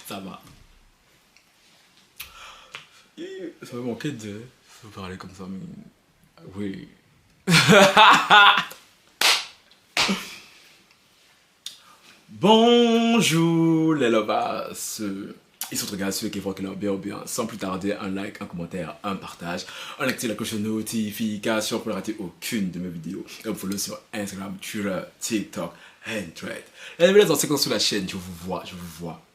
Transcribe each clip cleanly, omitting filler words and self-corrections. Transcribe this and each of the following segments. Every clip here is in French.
Ça va. Ça me manquait de parler comme ça, mais... Oui. Bonjour les lovas. Ils sont regardés ceux qui voient que leur bien ou bien. Sans plus tarder, un like, un commentaire, un partage. On active la cloche de notification pour ne rater aucune de mes vidéos. Et on me follow sur Instagram, Twitter, TikTok, and Thread. Les vidéos en séquence sur la chaîne, je vous vois.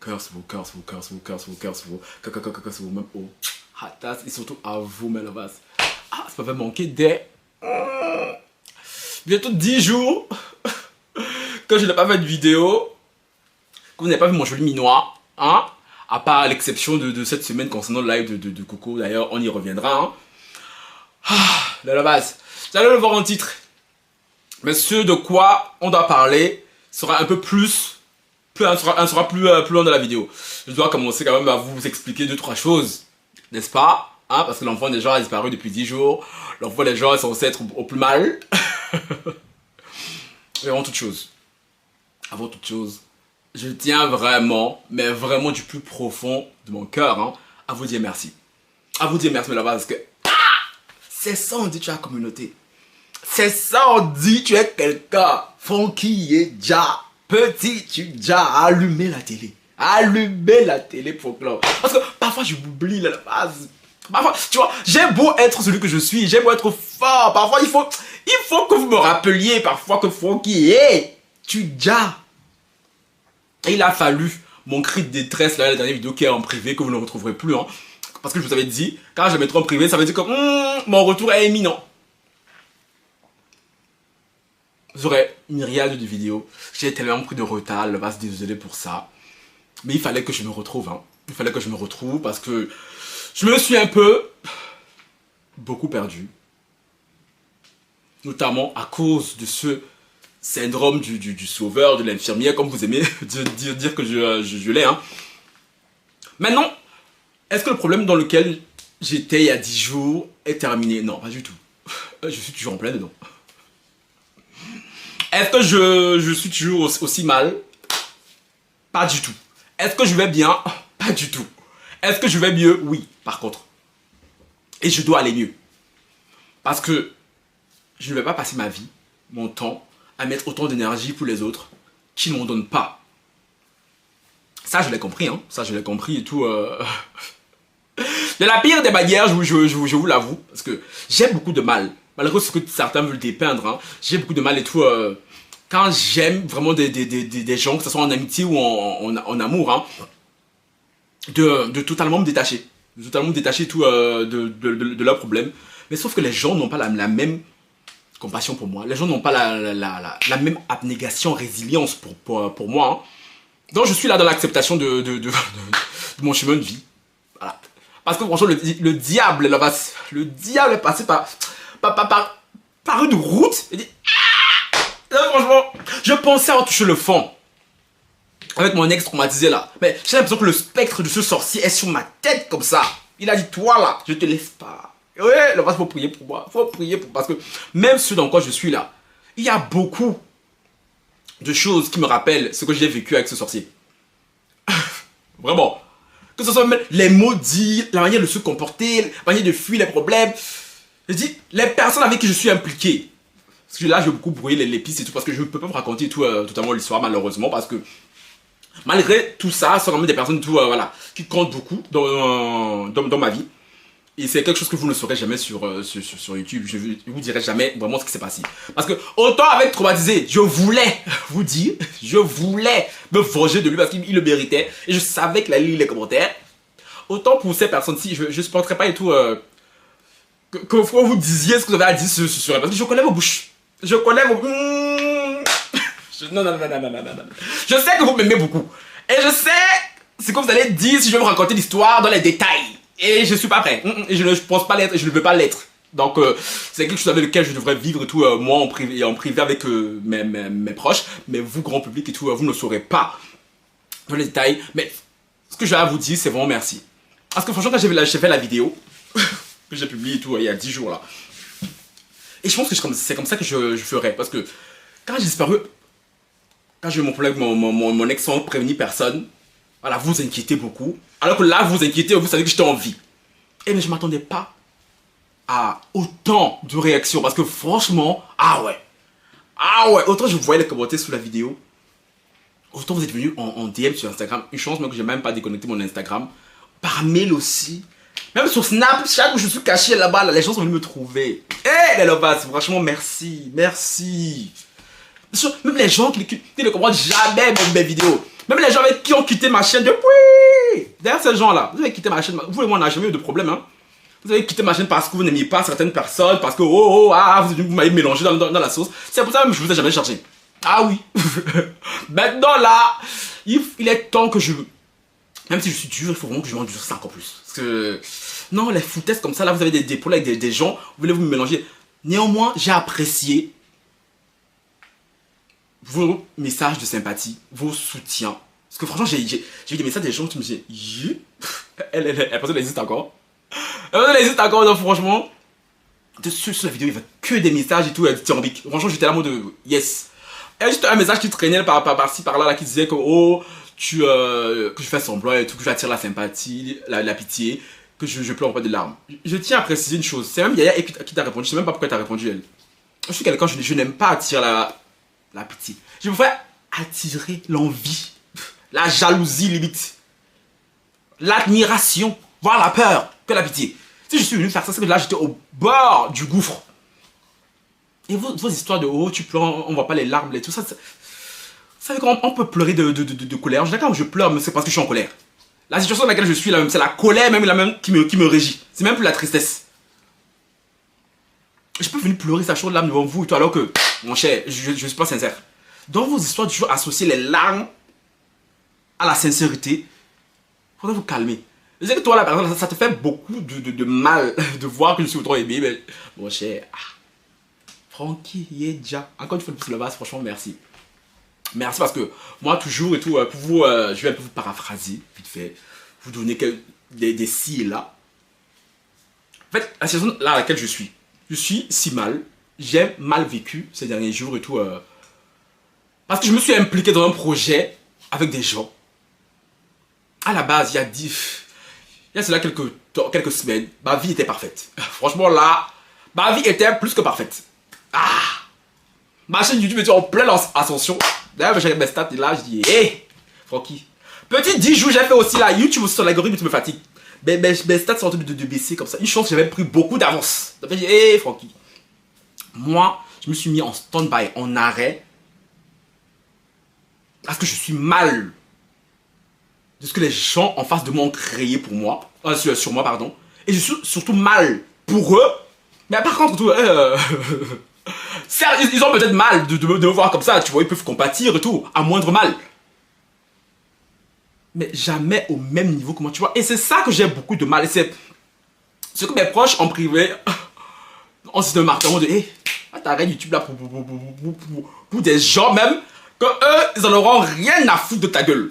Cœur sur vous, cœur sur vous, cœur sur vous, cœur sur vous, cœur sur vous, cœur sur vous, même au hatas. Et surtout à vous, mes lovas. Ah, ça m'avait manqué des... bientôt 10 jours que je n'ai pas fait de vidéo, que vous n'avez pas vu mon joli minois, hein, à part l'exception de cette semaine concernant le live de Coco, d'ailleurs on y reviendra, hein. De la base, vous allez le voir en titre, mais ce de quoi on doit parler sera un peu plus, sera plus long dans la vidéo. Je dois commencer quand même à vous expliquer 2-3 choses, n'est-ce pas, hein, parce que l'enfant des gens a disparu depuis 10 jours, l'enfant des gens est censé être au plus mal. Mais avant toute chose, je tiens vraiment, mais vraiment du plus profond de mon cœur, hein, à vous dire merci. À vous dire merci, mais là-bas, parce que c'est ça on dit tu as la communauté. C'est ça on dit tu es quelqu'un. Funky est déjà petit, tu déjà allumé la télé. Allumé la télé pour clore. Parce que parfois j'oublie la base. Parfois, tu vois, j'ai beau être celui que je suis, j'ai beau être fort, parfois il faut que vous me rappeliez parfois que Funky est tu déjà. Et il a fallu mon cri de détresse, là, la dernière vidéo qui est en privé, que vous ne retrouverez plus, hein. Parce que je vous avais dit, quand je le mettrai en privé, ça veut dire que mon retour est imminent. Vous aurez une myriade de vidéos. J'ai tellement pris de retard, je vais désolé pour ça. Mais il fallait que je me retrouve, hein. Il fallait que je me retrouve parce que je me suis un peu beaucoup perdu. Notamment à cause de ce syndrome du sauveur, de l'infirmière, comme vous aimez dire que je l'ai, hein. Maintenant, est-ce que le problème dans lequel j'étais il y a 10 jours est terminé? Non, pas du tout. Je suis toujours en plein dedans. Est-ce que je suis toujours aussi mal? Pas du tout. Est-ce que je vais bien? Pas du tout. Est-ce que je vais mieux? Oui, par contre. Et je dois aller mieux. Parce que je ne vais pas passer ma vie, mon temps, à mettre autant d'énergie pour les autres qui ne m'en donnent pas. Ça, je l'ai compris, hein. Ça, je l'ai compris et tout. De la pire des manières, je vous l'avoue, parce que j'ai beaucoup de mal. Malgré ce que certains veulent dépeindre, hein, j'ai beaucoup de mal et tout. Quand j'aime vraiment des gens, que ce soit en amitié ou en amour, hein, de totalement me détacher. De totalement me détacher tout, de leurs problèmes. Mais sauf que les gens n'ont pas la même compassion pour moi. Les gens n'ont pas la même abnégation, résilience pour moi. Hein. Donc je suis là dans l'acceptation de mon chemin de vie. Voilà. Parce que franchement, le diable est passé par une route. Et dit, là, franchement, je pensais avoir touché le fond. Avec mon ex traumatisé là. Mais j'ai l'impression que le spectre de ce sorcier est sur ma tête comme ça. Il a dit, toi là, je te laisse pas. Ouais, il faut prier pour moi. Faut prier parce que même ce dans quoi je suis là, il y a beaucoup de choses qui me rappellent ce que j'ai vécu avec ce sorcier. Vraiment. Que ce soit même les mots dits, la manière de se comporter, la manière de fuir les problèmes. Je dis, les personnes avec qui je suis impliqué. Parce que là, je vais beaucoup brouiller les pistes et tout, parce que je ne peux pas vous raconter tout, totalement l'histoire, malheureusement, parce que malgré tout ça, ce sont quand même des personnes tout, voilà, qui comptent beaucoup dans ma vie. Et c'est quelque chose que vous ne saurez jamais sur YouTube. Je vous dirai jamais vraiment ce qui s'est passé. Parce que, autant avec Traumatisé, je voulais vous dire, je voulais me venger de lui parce qu'il le méritait. Et je savais qu'il allait lire les commentaires. Autant pour ces personnes-ci, je ne supporterai pas et tout que vous disiez ce que vous avez à dire sur elle. Parce que je connais vos bouches. Je connais vos... Non. Je sais que vous m'aimez beaucoup. Et je sais ce que vous allez dire si je vais vous raconter l'histoire dans les détails. Et je suis pas prêt. Et je ne pense pas l'être et je ne veux pas l'être. Donc c'est quelque chose avec lequel je devrais vivre et tout, moi en privé avec mes proches. Mais vous, grand public et tout, vous ne saurez pas dans les détails. Mais ce que j'ai à vous dire, c'est vraiment merci. Parce que franchement, quand j'ai fait la vidéo, que j'ai publiée et tout, il y a 10 jours là. Et je pense que c'est comme ça que je ferai. Parce que quand j'ai disparu, quand j'ai eu mon problème avec mon ex sans prévenir personne, Voilà, vous vous inquiétez beaucoup. Alors que là, vous vous inquiétez, vous savez que j'étais en vie. Et mais je ne m'attendais pas à autant de réactions. Parce que franchement, ah ouais, autant je voyais les commentaires sous la vidéo, autant vous êtes venus en DM sur Instagram. Une chance, moi, que j'ai même pas déconnecté mon Instagram. Par mail aussi. Même sur Snapchat où je suis caché là-bas, là, les gens sont venus me trouver. Eh, les lovas, franchement, merci. Merci. Même les gens qui ne comprennent jamais mes vidéos. Même les gens qui ont quitté ma chaîne depuis. D'ailleurs, ces gens-là, vous avez quitté ma chaîne. Vous et moi, on n'a jamais eu de problème. Hein. Vous avez quitté ma chaîne parce que vous n'aimiez pas certaines personnes, parce que vous m'avez mélangé dans la sauce. C'est pour ça que je ne vous ai jamais chargé. Ah oui. Maintenant là, il est temps que je... Même si je suis dur, il faut vraiment que je m'endure ça encore plus. Parce que... Non, les foutaises comme ça, là, vous avez des problèmes avec des gens, vous voulez vous mélanger. Néanmoins, j'ai apprécié vos messages de sympathie, vos soutiens. Parce que franchement, j'ai eu des messages des gens qui me disaient... Elle personne existe encore. Elle existe encore, donc franchement... Sur la vidéo, il n'y avait que des messages et tout, dithyrambiques. Franchement, j'étais là en mode yes. Il y a juste un message qui traînait par-ci, par-là, là, qui disait que, que je fais semblant et tout, que j'attire la sympathie, la pitié, que je pleure pas de larmes. Je tiens à préciser une chose, c'est même Yaya qui t'a répondu, je sais même pas pourquoi t'as répondu elle. Je suis quelqu'un, je n'aime pas attirer la pitié. Je préfère attirer l'envie, la jalousie limite, l'admiration, voire la peur que la pitié. Si je suis venu faire ça, c'est que là j'étais au bord du gouffre. Et vos histoires de tu pleures, on voit pas les larmes et tout ça. Vous savez comment on peut pleurer de colère. Quand je pleure, mais c'est parce que je suis en colère. La situation dans laquelle je suis là même, c'est la colère même qui me régit. C'est même plus la tristesse. Je peux venir pleurer sa chaude larme devant vous et tout, alors que, mon cher, je ne suis pas sincère. Dans vos histoires, toujours associer les larmes à la sincérité. Il faudrait vous calmer. Je sais que toi, là, par exemple, ça te fait beaucoup de mal de voir que je suis autant aimé, mais mon cher, Francky, Yedja, encore une fois le base, franchement, merci. Merci parce que moi, toujours et tout, pour vous, je vais un peu vous paraphraser, vite fait, vous donner des si et là. En fait, la situation là à laquelle je suis si mal, j'ai mal vécu ces derniers jours et tout, parce que je me suis impliqué dans un projet avec des gens. À la base, il y a cela quelques semaines, ma vie était parfaite. Franchement là, ma vie était plus que parfaite. Ma chaîne YouTube était en pleine ascension. D'ailleurs, j'ai mes stats et là, je dis, hé, Francky. Petit 10 jours, j'ai fait aussi là, YouTube sur l'algorithme, tu me fatigues. Mes stats sont en train de baisser comme ça. Une chance, j'avais pris beaucoup d'avance. Donc, j'ai dit, hé, Francky. Moi, je me suis mis en stand-by, en arrêt. Parce que je suis mal de ce que les gens en face de moi ont créé pour moi. Sur moi, pardon. Et je suis surtout mal pour eux. Mais par contre, tout, ils ont peut-être mal de me voir comme ça, tu vois, ils peuvent compatir et tout, à moindre mal. Mais jamais au même niveau que moi, tu vois. Et c'est ça que j'ai beaucoup de mal. Et c'est ce que mes proches en privé, on se marque de, hé, t'arrêtes YouTube là pour des gens même, que eux, ils en auront rien à foutre de ta gueule.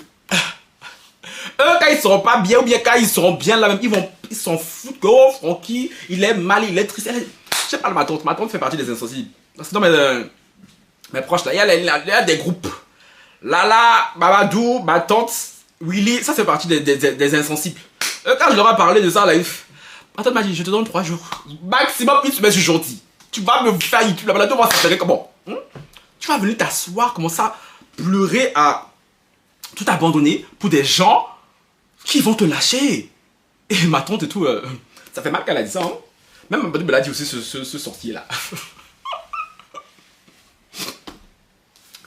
Eux, quand ils seront pas bien, ou bien quand ils seront bien là même, ils s'en foutent que, oh, Francky, il est mal, il est triste. Je sais pas, ma tante fait partie des insensibles. Parce que dans mes proches là, il y a des groupes. Lala, Babadou, ma tante, Willy, ça fait partie des insensibles. Quand je leur ai parlé de ça, là, ma tante m'a dit, je te donne 3 jours. Maximum une semaine, je suis gentil. Tu vas me faire YouTube là-bas, tu vas s'appellerait comment? Tu vas venir t'asseoir, commencer à pleurer, à tout abandonner pour des gens qui vont te lâcher. Et ma tante et tout, ça fait mal qu'elle a dit ça, hein. Même ma me l'a dit aussi ce sorcier là.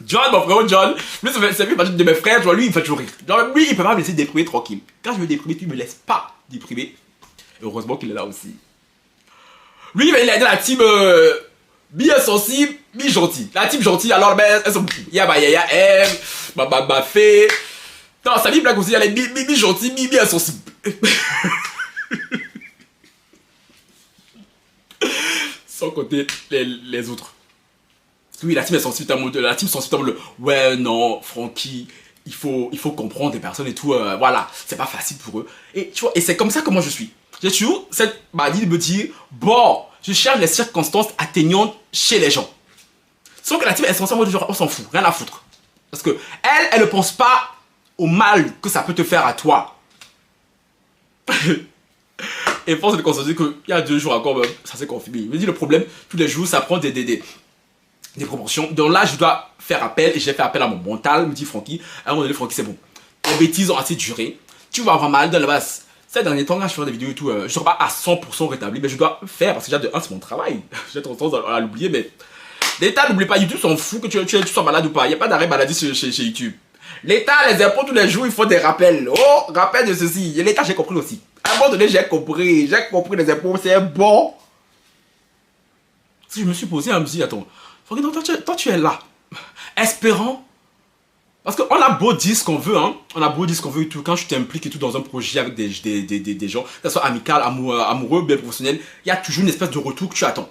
John, mon frère John, lui c'est lui de mes frères, genre, lui il me fait toujours rire. Genre, lui il peut pas me laisser déprimer tranquille. Quand je veux déprimer, tu me laisses pas déprimer. Heureusement qu'il est là aussi. Lui il est dans la team mi-sensible, mi-gentil. La team gentille, alors ben, elles sont beaucoup. Il y a M, ma fée. Non, sa vie blague aussi, elle est mi-gentil, mi-insensible. Sans compter les autres. Oui, la team est sensible en mode, ouais, non, Francky, il faut comprendre des personnes et tout, voilà, c'est pas facile pour eux. Et tu vois, et c'est comme ça que moi je suis. J'ai toujours cette manie de me dire, bon, je cherche les circonstances atteignantes chez les gens. Sauf que la team est sensible en mode, genre, on s'en fout, rien à foutre. Parce que elle ne pense pas au mal que ça peut te faire à toi. Et force de constater qu'il y a 2 jours encore, ça s'est confirmé. Il me dit le problème, tous les jours, ça prend des proportions. Donc là, je dois faire appel, et j'ai fait appel à mon mental. Il me dit Francky, à un moment donné, Francky, c'est bon. Les bêtises ont assez duré. Tu vas avoir mal dans la base. Ces derniers temps, quand je fais des vidéos et tout, je ne serai pas à 100% rétabli, mais je dois faire, parce que déjà de 1, c'est mon travail. J'ai tendance à l'oublier, mais l'État, n'oublie pas, YouTube s'en fout que tu sois malade ou pas. Il n'y a pas d'arrêt maladie chez YouTube. L'État, les impôts, tous les jours, il faut des rappels. Oh, rappel de ceci. Et l'État, j'ai compris aussi. À un moment donné, j'ai compris les impôts, c'est bon. Si je me suis posé, je me suis dit, attends, toi, tu es là, espérant. Parce qu'on a beau dire ce qu'on veut, hein. On a beau dire ce qu'on veut et tout. Quand je t'implique et tout dans un projet avec des gens, que ce soit amical, amoureux, bien professionnel, il y a toujours une espèce de retour que tu attends.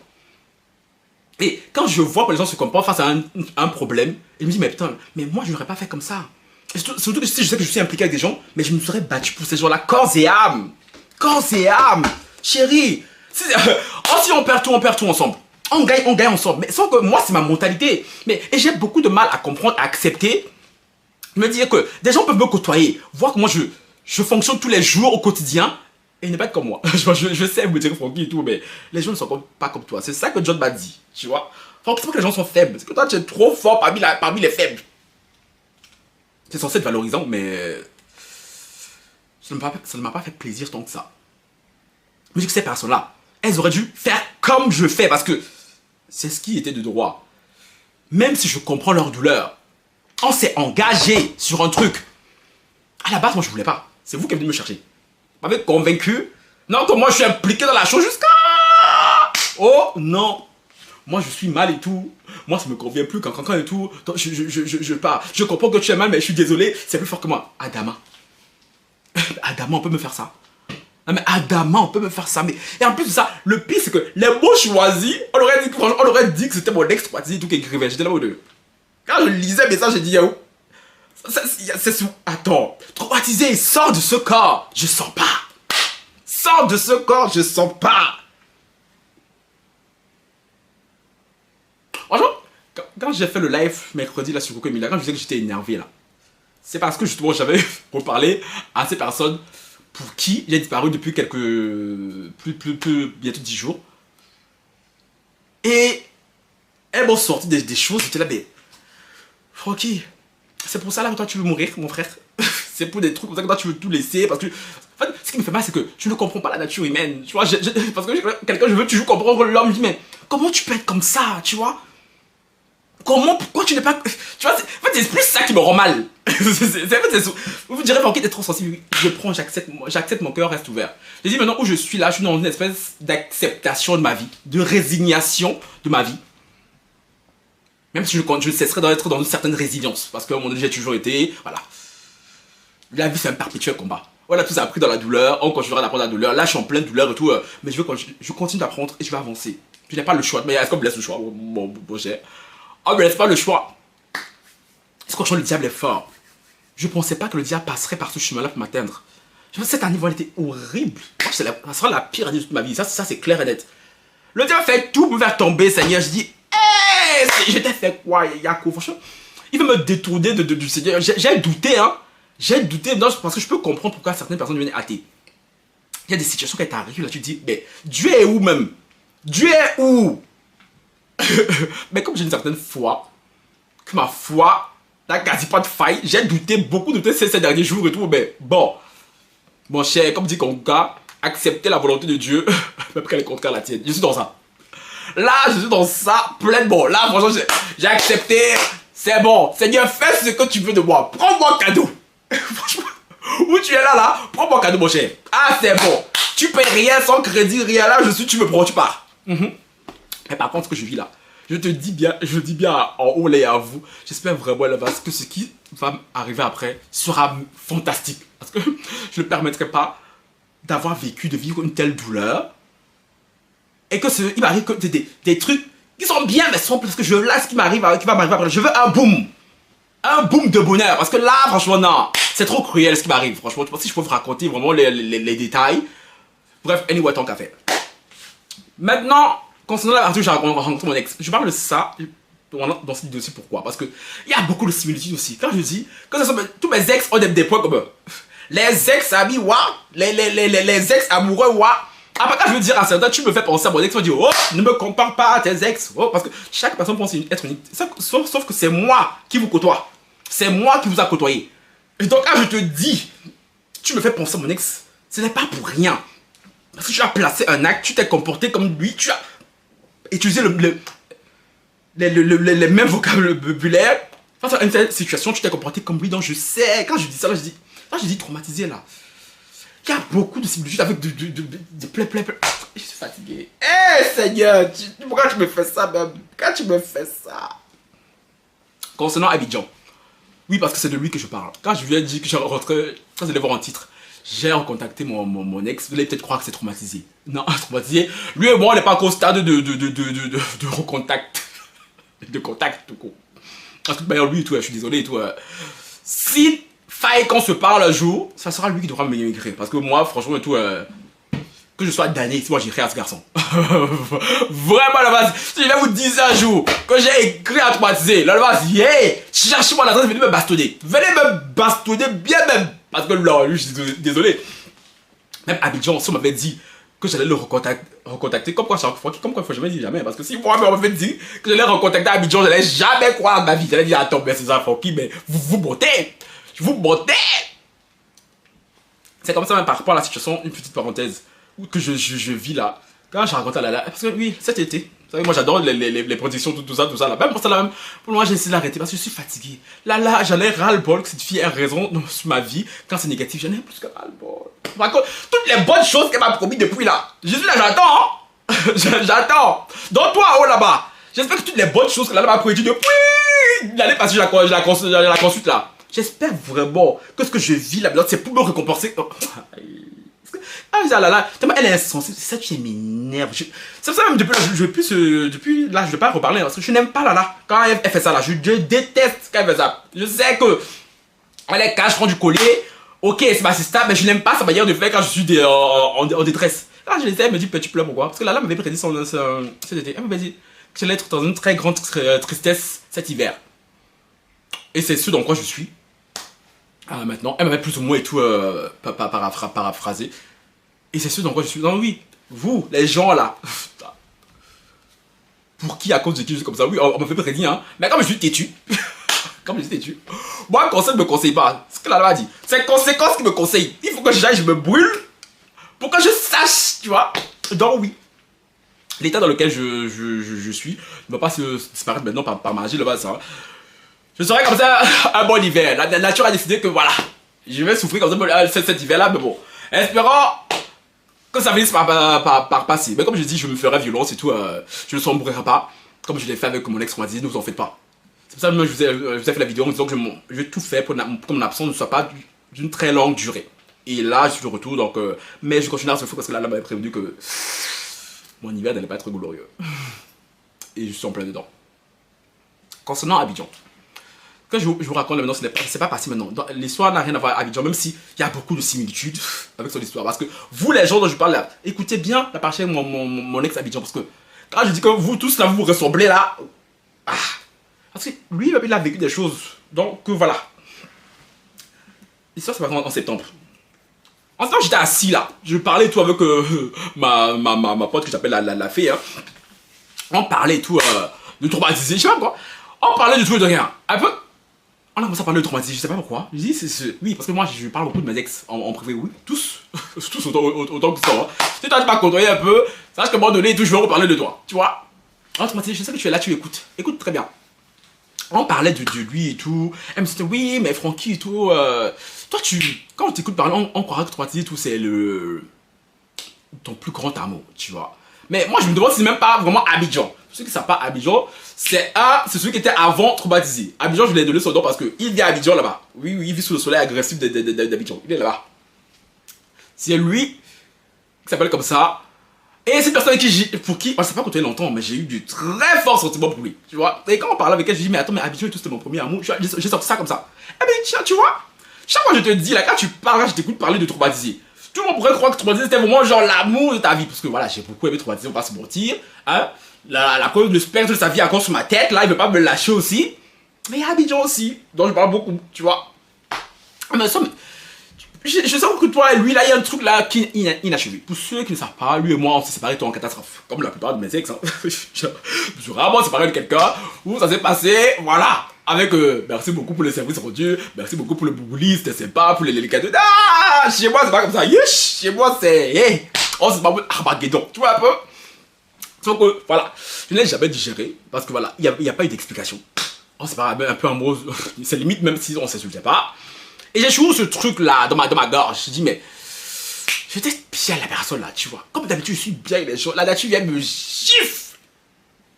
Et quand je vois que les gens se comportent face à un problème, je me dis, mais putain, mais moi je n'aurais pas fait comme ça. Et surtout que si je sais que je suis impliqué avec des gens, mais je me serais battu pour ces gens-là, corps et âme. Corps et âme. Chérie. Si on perd tout ensemble. On gagne ensemble. Mais sauf que moi, c'est ma mentalité. Et j'ai beaucoup de mal à comprendre, à accepter. Me dire que des gens peuvent me côtoyer, voir comment je fonctionne tous les jours au quotidien. Et ne pas être comme moi. Je sais vous dire Francky et tout, mais les gens ne sont pas comme toi. C'est ça que John m'a dit, tu vois. Francky, c'est pas que les gens sont faibles. C'est que toi, tu es trop fort parmi les faibles. C'est censé être valorisant, mais ça ne m'a pas fait plaisir tant que ça. Je me dis que ces personnes-là, elles auraient dû faire comme je fais, parce que c'est ce qui était de droit. Même si je comprends leur douleur, on s'est engagé sur un truc. À la base, moi, je voulais pas. C'est vous qui êtes venu me chercher. Vous m'avez convaincu. Non, que moi, je suis impliqué dans la chose jusqu'à... Oh, non. Moi, je suis mal et tout. Moi, ça me convient plus quand et tout. Donc, je pars. Je comprends que tu es mal, mais je suis désolé. C'est plus fort que moi. Adama. Adama, on peut me faire ça. Non, mais Adama, on peut me faire ça. Mais... Et en plus de ça, le pire, c'est que les mots choisis, on aurait dit que c'était mon ex-traumatisé et tout qui écrivait. J'étais là-haut de... Quand je lisais le message, j'ai dit, yo, c'est sous... Attends, traumatisé, sors de ce corps. Je sens pas. Sors de ce corps, je sens pas. Franchement, quand j'ai fait le live mercredi là sur Coco Emilia, quand je disais que j'étais énervé là, c'est parce que justement j'avais reparlé à ces personnes pour qui j'ai disparu depuis bientôt 10 jours. Et elles m'ont sorti des choses, j'étais là, mais... Francky, c'est pour ça là que toi tu veux mourir, mon frère. C'est pour des trucs comme ça que toi tu veux tout laisser. Parce que, en fait, ce qui me fait mal, c'est que je ne comprends pas la nature humaine. Tu vois, parce que quelqu'un, je veux toujours comprendre l'homme. Je dis, mais comment tu peux être comme ça, tu vois? Pourquoi tu n'es pas... Tu vois, en fait, c'est plus ça qui me rend mal. Vous direz, Francky, t'es trop sensible. J'accepte, mon cœur reste ouvert. Je dis maintenant où je suis là, je suis dans une espèce d'acceptation de ma vie, de résignation de ma vie. Même si je cesserai d'être dans une certaine résilience. Parce qu'à un moment donné, j'ai toujours été... Voilà. La vie, c'est un perpétuel combat. Voilà, tout ça appris dans la douleur. On continuera d'apprendre la douleur. Là, je suis en pleine douleur et tout. Mais je continue d'apprendre et je vais avancer. Je n'ai pas le choix. Mais est-ce qu'on me laisse le choix, mon cher? On me laisse pas le choix. Est-ce que le diable est fort? Je ne pensais pas que le diable passerait par ce chemin-là pour m'atteindre. Cette année, elle était horrible. Ça sera la pire année de toute ma vie. Ça c'est clair et net. Le diable fait tout pour me faire tomber, Seigneur. Je dis... Je t'ai fait quoi, Yako? Franchement, il veut me détourner du Seigneur. J'ai douté, hein. J'ai douté, non, parce que je peux comprendre pourquoi certaines personnes deviennent athées. Il y a des situations qui t'arrivent, là, tu te dis, mais Dieu est où même? Dieu est où? Mais comme j'ai une certaine foi, que ma foi n'a quasi pas de faille, j'ai douté, beaucoup douté ces derniers jours et tout, mais bon, mon cher, comme dit Konka, accepter la volonté de Dieu, même qu'elle est contre la tienne. Je suis dans ça. Là, je suis dans ça, pleinement. Là, franchement, j'ai accepté. C'est bon. Seigneur, fais ce que tu veux de moi. Prends-moi cadeau. Franchement, où tu es là, prends-moi cadeau, mon cher. Ah, c'est bon. Tu payes rien sans crédit, rien là. Tu me prends, tu pars. Mais par contre, ce que je vis là, je dis bien en haut là et à vous, j'espère vraiment là-bas que ce qui va arriver après sera fantastique. Parce que je ne permettrai pas d'avoir vécu, de vivre une telle douleur. Et que il m'arrive que des trucs qui sont bien, mais sans parce que là, ce qui va m'arriver après, je veux un boom. Un boom de bonheur. Parce que là, franchement, non. C'est trop cruel ce qui m'arrive. Franchement, je pense que si je peux vous raconter vraiment les détails. Bref, anyway, tant qu'à faire. Maintenant, concernant la partie où j'ai rencontré mon ex, je parle de ça dans cette vidéo aussi. Pourquoi? Parce que il y a beaucoup de similitudes aussi. Quand je dis que tous mes ex ont des points communs. Les ex amis, les ex amoureux, après, quand je veux dire à certains, tu me fais penser à mon ex, tu me dis, oh, ne me compare pas à tes ex. Oh, parce que chaque personne pense être unique. Sauf que c'est moi qui vous côtoie. C'est moi qui vous a côtoyé. Et donc, quand je te dis, tu me fais penser à mon ex, ce n'est pas pour rien. Parce que tu as placé un acte, tu t'es comporté comme lui, tu as utilisé les mêmes vocabulaires. Face à une telle situation, tu t'es comporté comme lui. Donc, je sais, quand je dis ça, là, je dis traumatisé, là. Il y a beaucoup de similitudes avec plein. Je suis fatigué. Seigneur, pourquoi tu me fais ça même? Pourquoi tu me fais ça? Concernant Abidjan. Oui, parce que c'est de lui que je parle. Quand je lui ai dit que je rentrais, quand vous allez voir un titre, j'ai recontacté mon ex. Vous allez peut-être croire que c'est traumatisé. Non, traumatisé. Lui et moi, on n'est pas encore au stade de recontact. De contact, tout court. Parce que d'ailleurs, lui et tout, je suis désolé et tout. Si faille qu'on se parle un jour, ça sera lui qui devra m'écrire. Parce que moi, franchement, et tout, que je sois damné, si moi j'écris à ce garçon. Vraiment, la base, si je vais vous dire un jour que j'ai écrit à traumatisé, la base, hey, cherchez-moi l'adresse, venez me bastonner. Venez me bastonner bien même. Parce que là, je suis désolé. Même Abidjan, si on m'avait dit que j'allais le recontacter, comme quoi chaque fois, il faut jamais dire jamais. Parce que si moi, on m'avait dit que j'allais recontacter Abidjan, j'allais jamais croire à ma vie. J'allais dire, attends, mais ces enfants qui, mais vous montez. Vous montez. C'est comme ça même par rapport à la situation, une petite parenthèse que je vis là. Quand j'ai raconté à Lala, parce que oui, cet été, vous savez, moi j'adore les productions, tout ça là. Même pour ça là, même, pour moi j'ai essayé d'arrêter parce que je suis fatigué. Là, j'en ai ras-le-bol que cette fille ait raison sur ma vie. Quand c'est négatif, j'en ai plus que ras-le-bol. Par contre, toutes les bonnes choses qu'elle m'a promis depuis là, je suis là, j'attends. J'attends. Donc toi, oh là-bas, j'espère que toutes les bonnes choses qu'elle m'a promis depuis l'année passée, je la consulte là. J'espère vraiment que ce que je vis là-dedans, c'est pour me récompenser. Elle est insensée. C'est ça qui m'énerve. C'est ça même depuis là, depuis là, je vais pas reparler parce que je n'aime pas Lala. Quand elle fait ça là, je déteste quand elle fait ça. Je sais que elle est cache, prend du collier. Ok, c'est pas stable, mais je n'aime pas sa manière de faire quand je suis en détresse. Là, je l'essaie, elle me dit, tu pleures pourquoi? Parce que Lala m'avait prédit cet été. Elle m'avait dit que j'allais être dans une très grande tristesse cet hiver. Et c'est ce dans quoi je suis. Maintenant, elle m'avait plus ou moins et tout paraphrasé. Et c'est ce dans quoi je suis. Non, oui, vous, les gens là, pour qui à cause de qui je suis comme ça, oui, on me fait prédire, hein. Mais comme je suis têtu, moi, le conseil ne me conseille pas. Ce que la loi a dit, c'est conséquence qui me conseille. Il faut que j'aille, je me brûle, pour que je sache, tu vois. Donc, oui, l'état dans lequel je suis ne va pas se disparaître maintenant par magie, là-bas, ça. Je serai comme ça un bon hiver. La nature a décidé que voilà, je vais souffrir comme ça cet hiver-là, mais bon, espérons que ça finisse par passer. Mais comme je dis, je me ferai violence et tout, je ne sombrerai pas, comme je l'ai fait avec mon ex, on m'a dit, ne vous en faites pas. C'est pour ça que je vous ai fait la vidéo en disant que je vais tout faire pour que mon absence ne soit pas d'une très longue durée. Et là, je suis de retour, donc, mais je continue à se faire parce que là, elle m'avait prévenu que mon hiver n'allait pas être glorieux. Et je suis en plein dedans. Concernant Abidjan. Quand je vous raconte maintenant, c'est pas passé maintenant. L'histoire n'a rien à voir avec Abidjan, même s'il y a beaucoup de similitudes avec son histoire. Parce que vous, les gens dont je parle là, écoutez bien la partie avec mon ex Abidjan. Parce que quand je dis que vous tous là, vous ressemblez là. Parce que lui, il a vécu des choses. Donc voilà. L'histoire, c'est passé en septembre. En septembre, j'étais assis là. Je parlais tout avec ma pote que j'appelle la fée. Hein. On parlait tout de traumatisé, je sais pas quoi. On parlait de tout et de rien. Un peu. On a commencé à parler de traumatisme, je sais pas pourquoi. Je dis, oui, parce que moi, je parle beaucoup de mes ex en privé, oui, tous. Tous autant que ça. Hein. Si toi, tu m'as côtoyé un peu, sache qu'à un moment donné, je vais reparler de toi, tu vois. En traumatisme, je sais que tu es là, tu écoutes. Écoute très bien. On parlait de lui et tout. Elle me disait, oui, mais Francky et tout. Toi, quand on t'écoute parler, on croirait que traumatisme et tout, c'est ton plus grand amour, tu vois. Mais moi, je me demande si c'est même pas vraiment Abidjan. Ceux qui ne savent pas Abidjan, c'est celui qui était avant traumatisé. Abidjan, je l'ai donné son nom parce qu'il vit à Abidjan là-bas. Oui, il vit sous le soleil agressif d'Abidjan. Il est là-bas. C'est lui qui s'appelle comme ça. Et c'est une personne pour qui, on ne s'est pas côtoyé longtemps, mais j'ai eu du très fort sentiment pour lui. Tu vois. Et quand on parlait avec elle, je dis, mais attends, mais Abidjan et tout, c'était mon premier amour. J'ai sorti ça comme ça. Eh bien, tu vois, chaque fois que je te dis, là, quand tu parles, je t'écoute parler de traumatisé. Tout le monde pourrait croire que traumatisé, c'était vraiment genre l'amour de ta vie. Parce que voilà, j'ai beaucoup aimé traumatisé, on va pas se mentir. Hein. la cause de spectre de sa vie encore sur ma tête, là, il veut pas me lâcher aussi. Mais il y a Abidjan aussi, dont je parle beaucoup, tu vois. Mais ça, je sens que toi et lui, là, il y a un truc là qui est inachevé. Pour ceux qui ne savent pas, lui et moi, on s'est séparés en catastrophe. Comme la plupart de mes ex. Hein. Je suis rarement séparé de quelqu'un où ça s'est passé, voilà. Avec, merci beaucoup pour le service rendu, merci beaucoup pour le boubouli, c'était sympa, pour les cadeaux. Ah, chez moi, c'est pas comme ça. Yesh, chez moi, c'est, hey, on se bat pour Armageddon, tu vois un peu. Donc, voilà, je n'ai jamais digéré, parce que voilà, il n'y a pas eu d'explication. On s'est pas un peu amoureux, c'est limite même si on s'insultait pas. Et j'ai toujours ce truc là dans ma gorge. Je dis, mais j'étais bien la personne là, tu vois. Comme d'habitude, je suis bien avec les gens. La nature vient me gifle.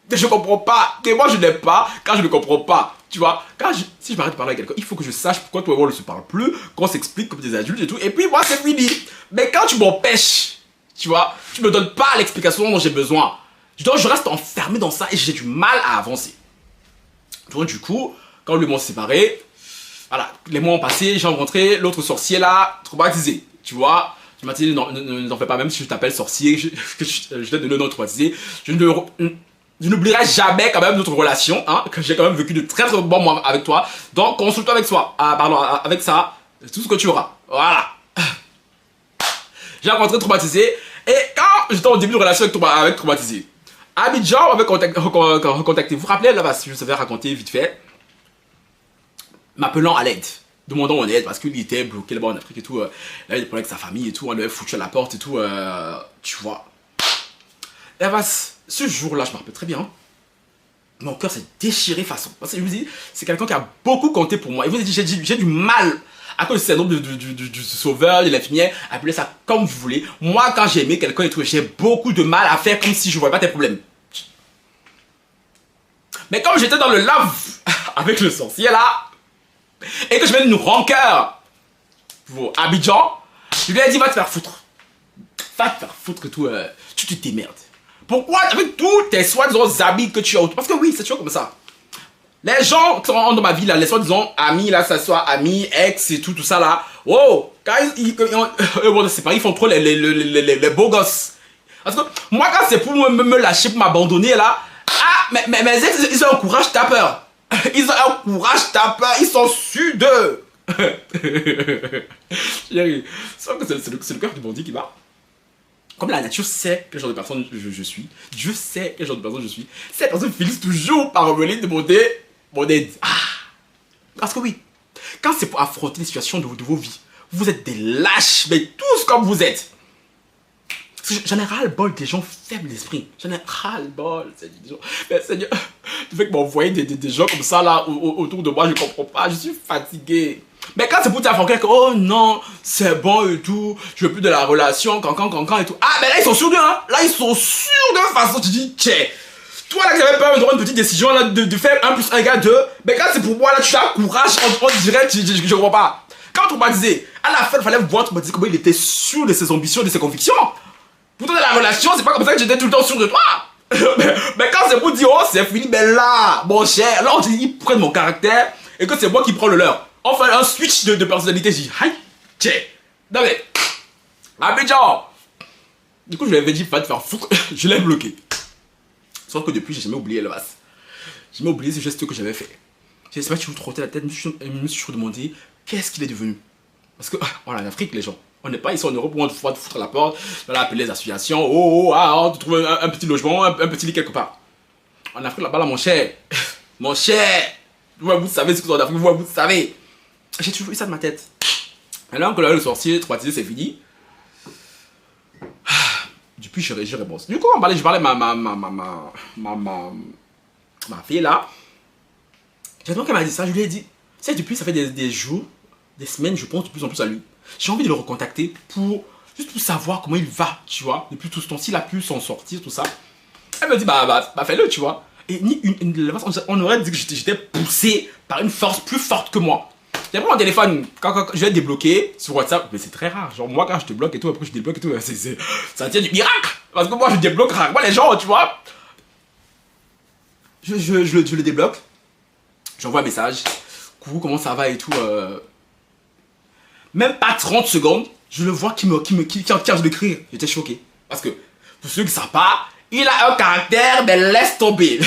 Mais je comprends pas. Et moi, je n'aime pas quand je ne comprends pas. Tu vois, si je m'arrête de parler avec quelqu'un, il faut que je sache pourquoi toi et moi on ne se parle plus, qu'on s'explique comme des adultes et tout. Et puis moi, c'est fini. Mais quand tu m'empêches, tu vois, tu me donnes pas l'explication dont j'ai besoin. Donc, je reste enfermé dans ça et j'ai du mal à avancer. Donc, du coup, quand lui et moi on s'est séparés, voilà, les mois ont passé, j'ai rencontré l'autre sorcier là, traumatisé, tu vois. Je m'as dit, non, n'en fais pas, même si je t'appelle sorcier, je t'ai donné un nom traumatisé. Je n'oublierai jamais quand même notre relation, hein, que j'ai quand même vécu de très très bons moments avec toi. Donc, consulte-toi avec soi, avec ça, tout ce que tu auras. Voilà. J'ai rencontré traumatisé, et quand j'étais en début de relation avec traumatisé, Abidjan m'avait recontacté. Vous vous rappelez, là, je vous avais raconté vite fait. M'appelant à l'aide, demandant en aide parce qu'il était bloqué là-bas en Afrique et tout. Là, il avait des problèmes avec sa famille et tout, on l'avait foutu à la porte et tout, tu vois. Et bah, ce jour-là, je me rappelle très bien, mon cœur s'est déchiré façon. Parce que je vous dis, c'est quelqu'un qui a beaucoup compté pour moi. Et vous dit, j'ai du mal à cause du syndrome du sauveur, de l'infirmière, appelez ça comme vous voulez. Moi, quand j'ai aimé quelqu'un et tout, j'ai beaucoup de mal à faire comme si je ne voyais pas tes problèmes. Mais comme j'étais dans le love avec le sorcier là, et que je mets une rancœur pour Abidjan, je lui ai dit, va te faire foutre. Va te faire foutre et tout, tu te démerdes. Pourquoi avec tous tes soi-disant amis que tu as autour? Parce que oui, c'est toujours comme ça. Les gens qui sont dans ma vie là, les soi-disant amis là, ça soit amis, ex et tout ça là. Oh, quand c'est pas, ils font trop les beaux gosses. Parce que moi quand c'est pour me lâcher, pour m'abandonner là, ah, mais mes ex, ils ont un courage tapeur. Ils ont un courage tapeur, ils sont sûrs d'eux. Chérie, c'est le cœur du bandit qui bat. Comme la nature sait quel genre de personne je suis, Dieu sait quel genre de personne je suis, cette personne finit toujours par revenir demander mon aide. Ah, parce que oui, quand c'est pour affronter les situations de vos vies, vous êtes des lâches, mais tous comme vous êtes. J'en ai ras-le-bol des gens faibles d'esprit. J'en ai ras-le-bol. Mais Seigneur, tu fais que m'envoyer des gens comme ça là autour de moi, je comprends pas, je suis fatigué. Mais quand c'est pour t'affronter que oh non, c'est bon et tout, je veux plus de la relation, cancan et tout. Ah, mais là ils sont sûrs d'eux, hein. Là ils sont sûrs de façon, tu dis, tiens, toi là qui n'avais pas une petite décision là de faire 1 + 1 = 2, mais quand c'est pour moi là, tu as courage, on dirait, je comprends pas. Quand on m'a dit, à la fin, il fallait voir, tu m'as dit comment il était sûr de ses ambitions, de ses convictions. Pourtant, dans la relation, c'est pas comme ça que j'étais tout le temps sûr de toi. mais quand c'est pour dire, oh, c'est fini, ben là, mon cher, là, on dit, ils prennent mon caractère et que c'est moi qui prends le leur. On fait un switch de personnalité. Je dis, aïe, tiens, non mais, Abidjan. Du coup, je lui avais dit, va te faire foutre. Je l'ai bloqué. Sauf que depuis, j'ai jamais oublié le masse. J'ai jamais oublié ce geste que j'avais fait. J'ai toujours trotté la tête, je me suis toujours demandé, qu'est-ce qu'il est devenu? Parce que, voilà, en Afrique, les gens. On n'est pas ici en Europe où on te foutre à la porte, on va appeler les associations, on te trouve un petit logement, un petit lit quelque part. En Afrique là-bas, là, mon cher, vous savez ce que c'est en Afrique, vous savez. J'ai toujours eu ça de ma tête. Et là, quand le sorcier traumatisé, c'est fini. Depuis, je réponds. Du coup, je parlais ma fille là. J'ai demandé qu'elle m'a dit ça, je lui ai dit, c'est depuis, ça fait des jours, des semaines, je pense de plus en plus à lui. J'ai envie de le recontacter juste pour savoir comment il va, tu vois. Depuis tout ce temps, s'il a pu s'en sortir, tout ça. Elle me dit, bah fais-le, tu vois. Et on aurait dit que j'étais poussé par une force plus forte que moi. J'ai pris mon téléphone, quand je vais débloquer sur WhatsApp, mais c'est très rare. Genre, moi, quand je te bloque et tout, après je débloque et tout, ça tient du miracle. Parce que moi, je débloque rarement les gens, tu vois. Je le débloque. J'envoie un message. Coucou, comment ça va et tout. Même pas 30 secondes, je le vois qui est en train d'écrire. J'étais choqué. Parce que, pour ceux qui ne savent pas, Il a un caractère, mais laisse tomber.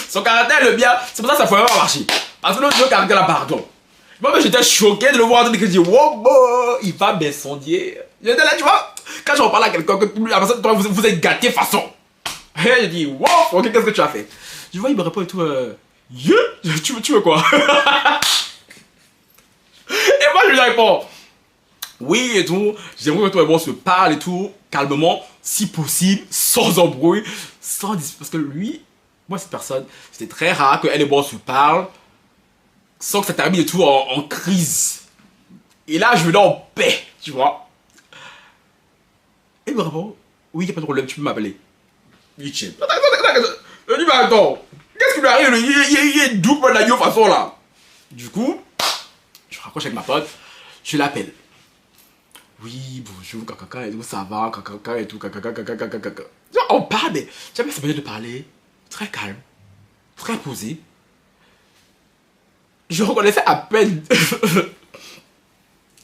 Son caractère, le bien, c'est pour ça que ça ne pouvait pas marcher. Parce que le caractère, là, pardon. Moi, j'étais choqué de le voir, de me dire, wow, il va m'incendier. J'étais là, tu vois, quand j'en parle à quelqu'un, que la personne, toi, vous êtes gâté façon. Et je dis, wow, ok, qu'est-ce que tu as fait? Je vois, il me répond et tout, yeah, tu veux quoi? Et moi, je lui réponds, oui et tout, j'aimerais que toi et moi on se parle et tout, calmement, si possible, sans embrouille, sans parce que lui, moi cette personne, c'était très rare qu'elle et moi on se parle, sans que ça termine et tout en crise. Et là, je venais en paix, tu vois. Et il me répond, oui, y a pas de problème, tu peux m'appeler. Il dit, attends, je dis, mais attends, qu'est-ce qui lui arrive? Il est double d'agneau façon là. Du coup, je raccroche avec ma pote, je l'appelle. Oui, bonjour, caca, et tout, ça va, caca, et tout, caca. On parle, mais j'avais cette manière de parler, très calme, très posé. Je reconnaissais à peine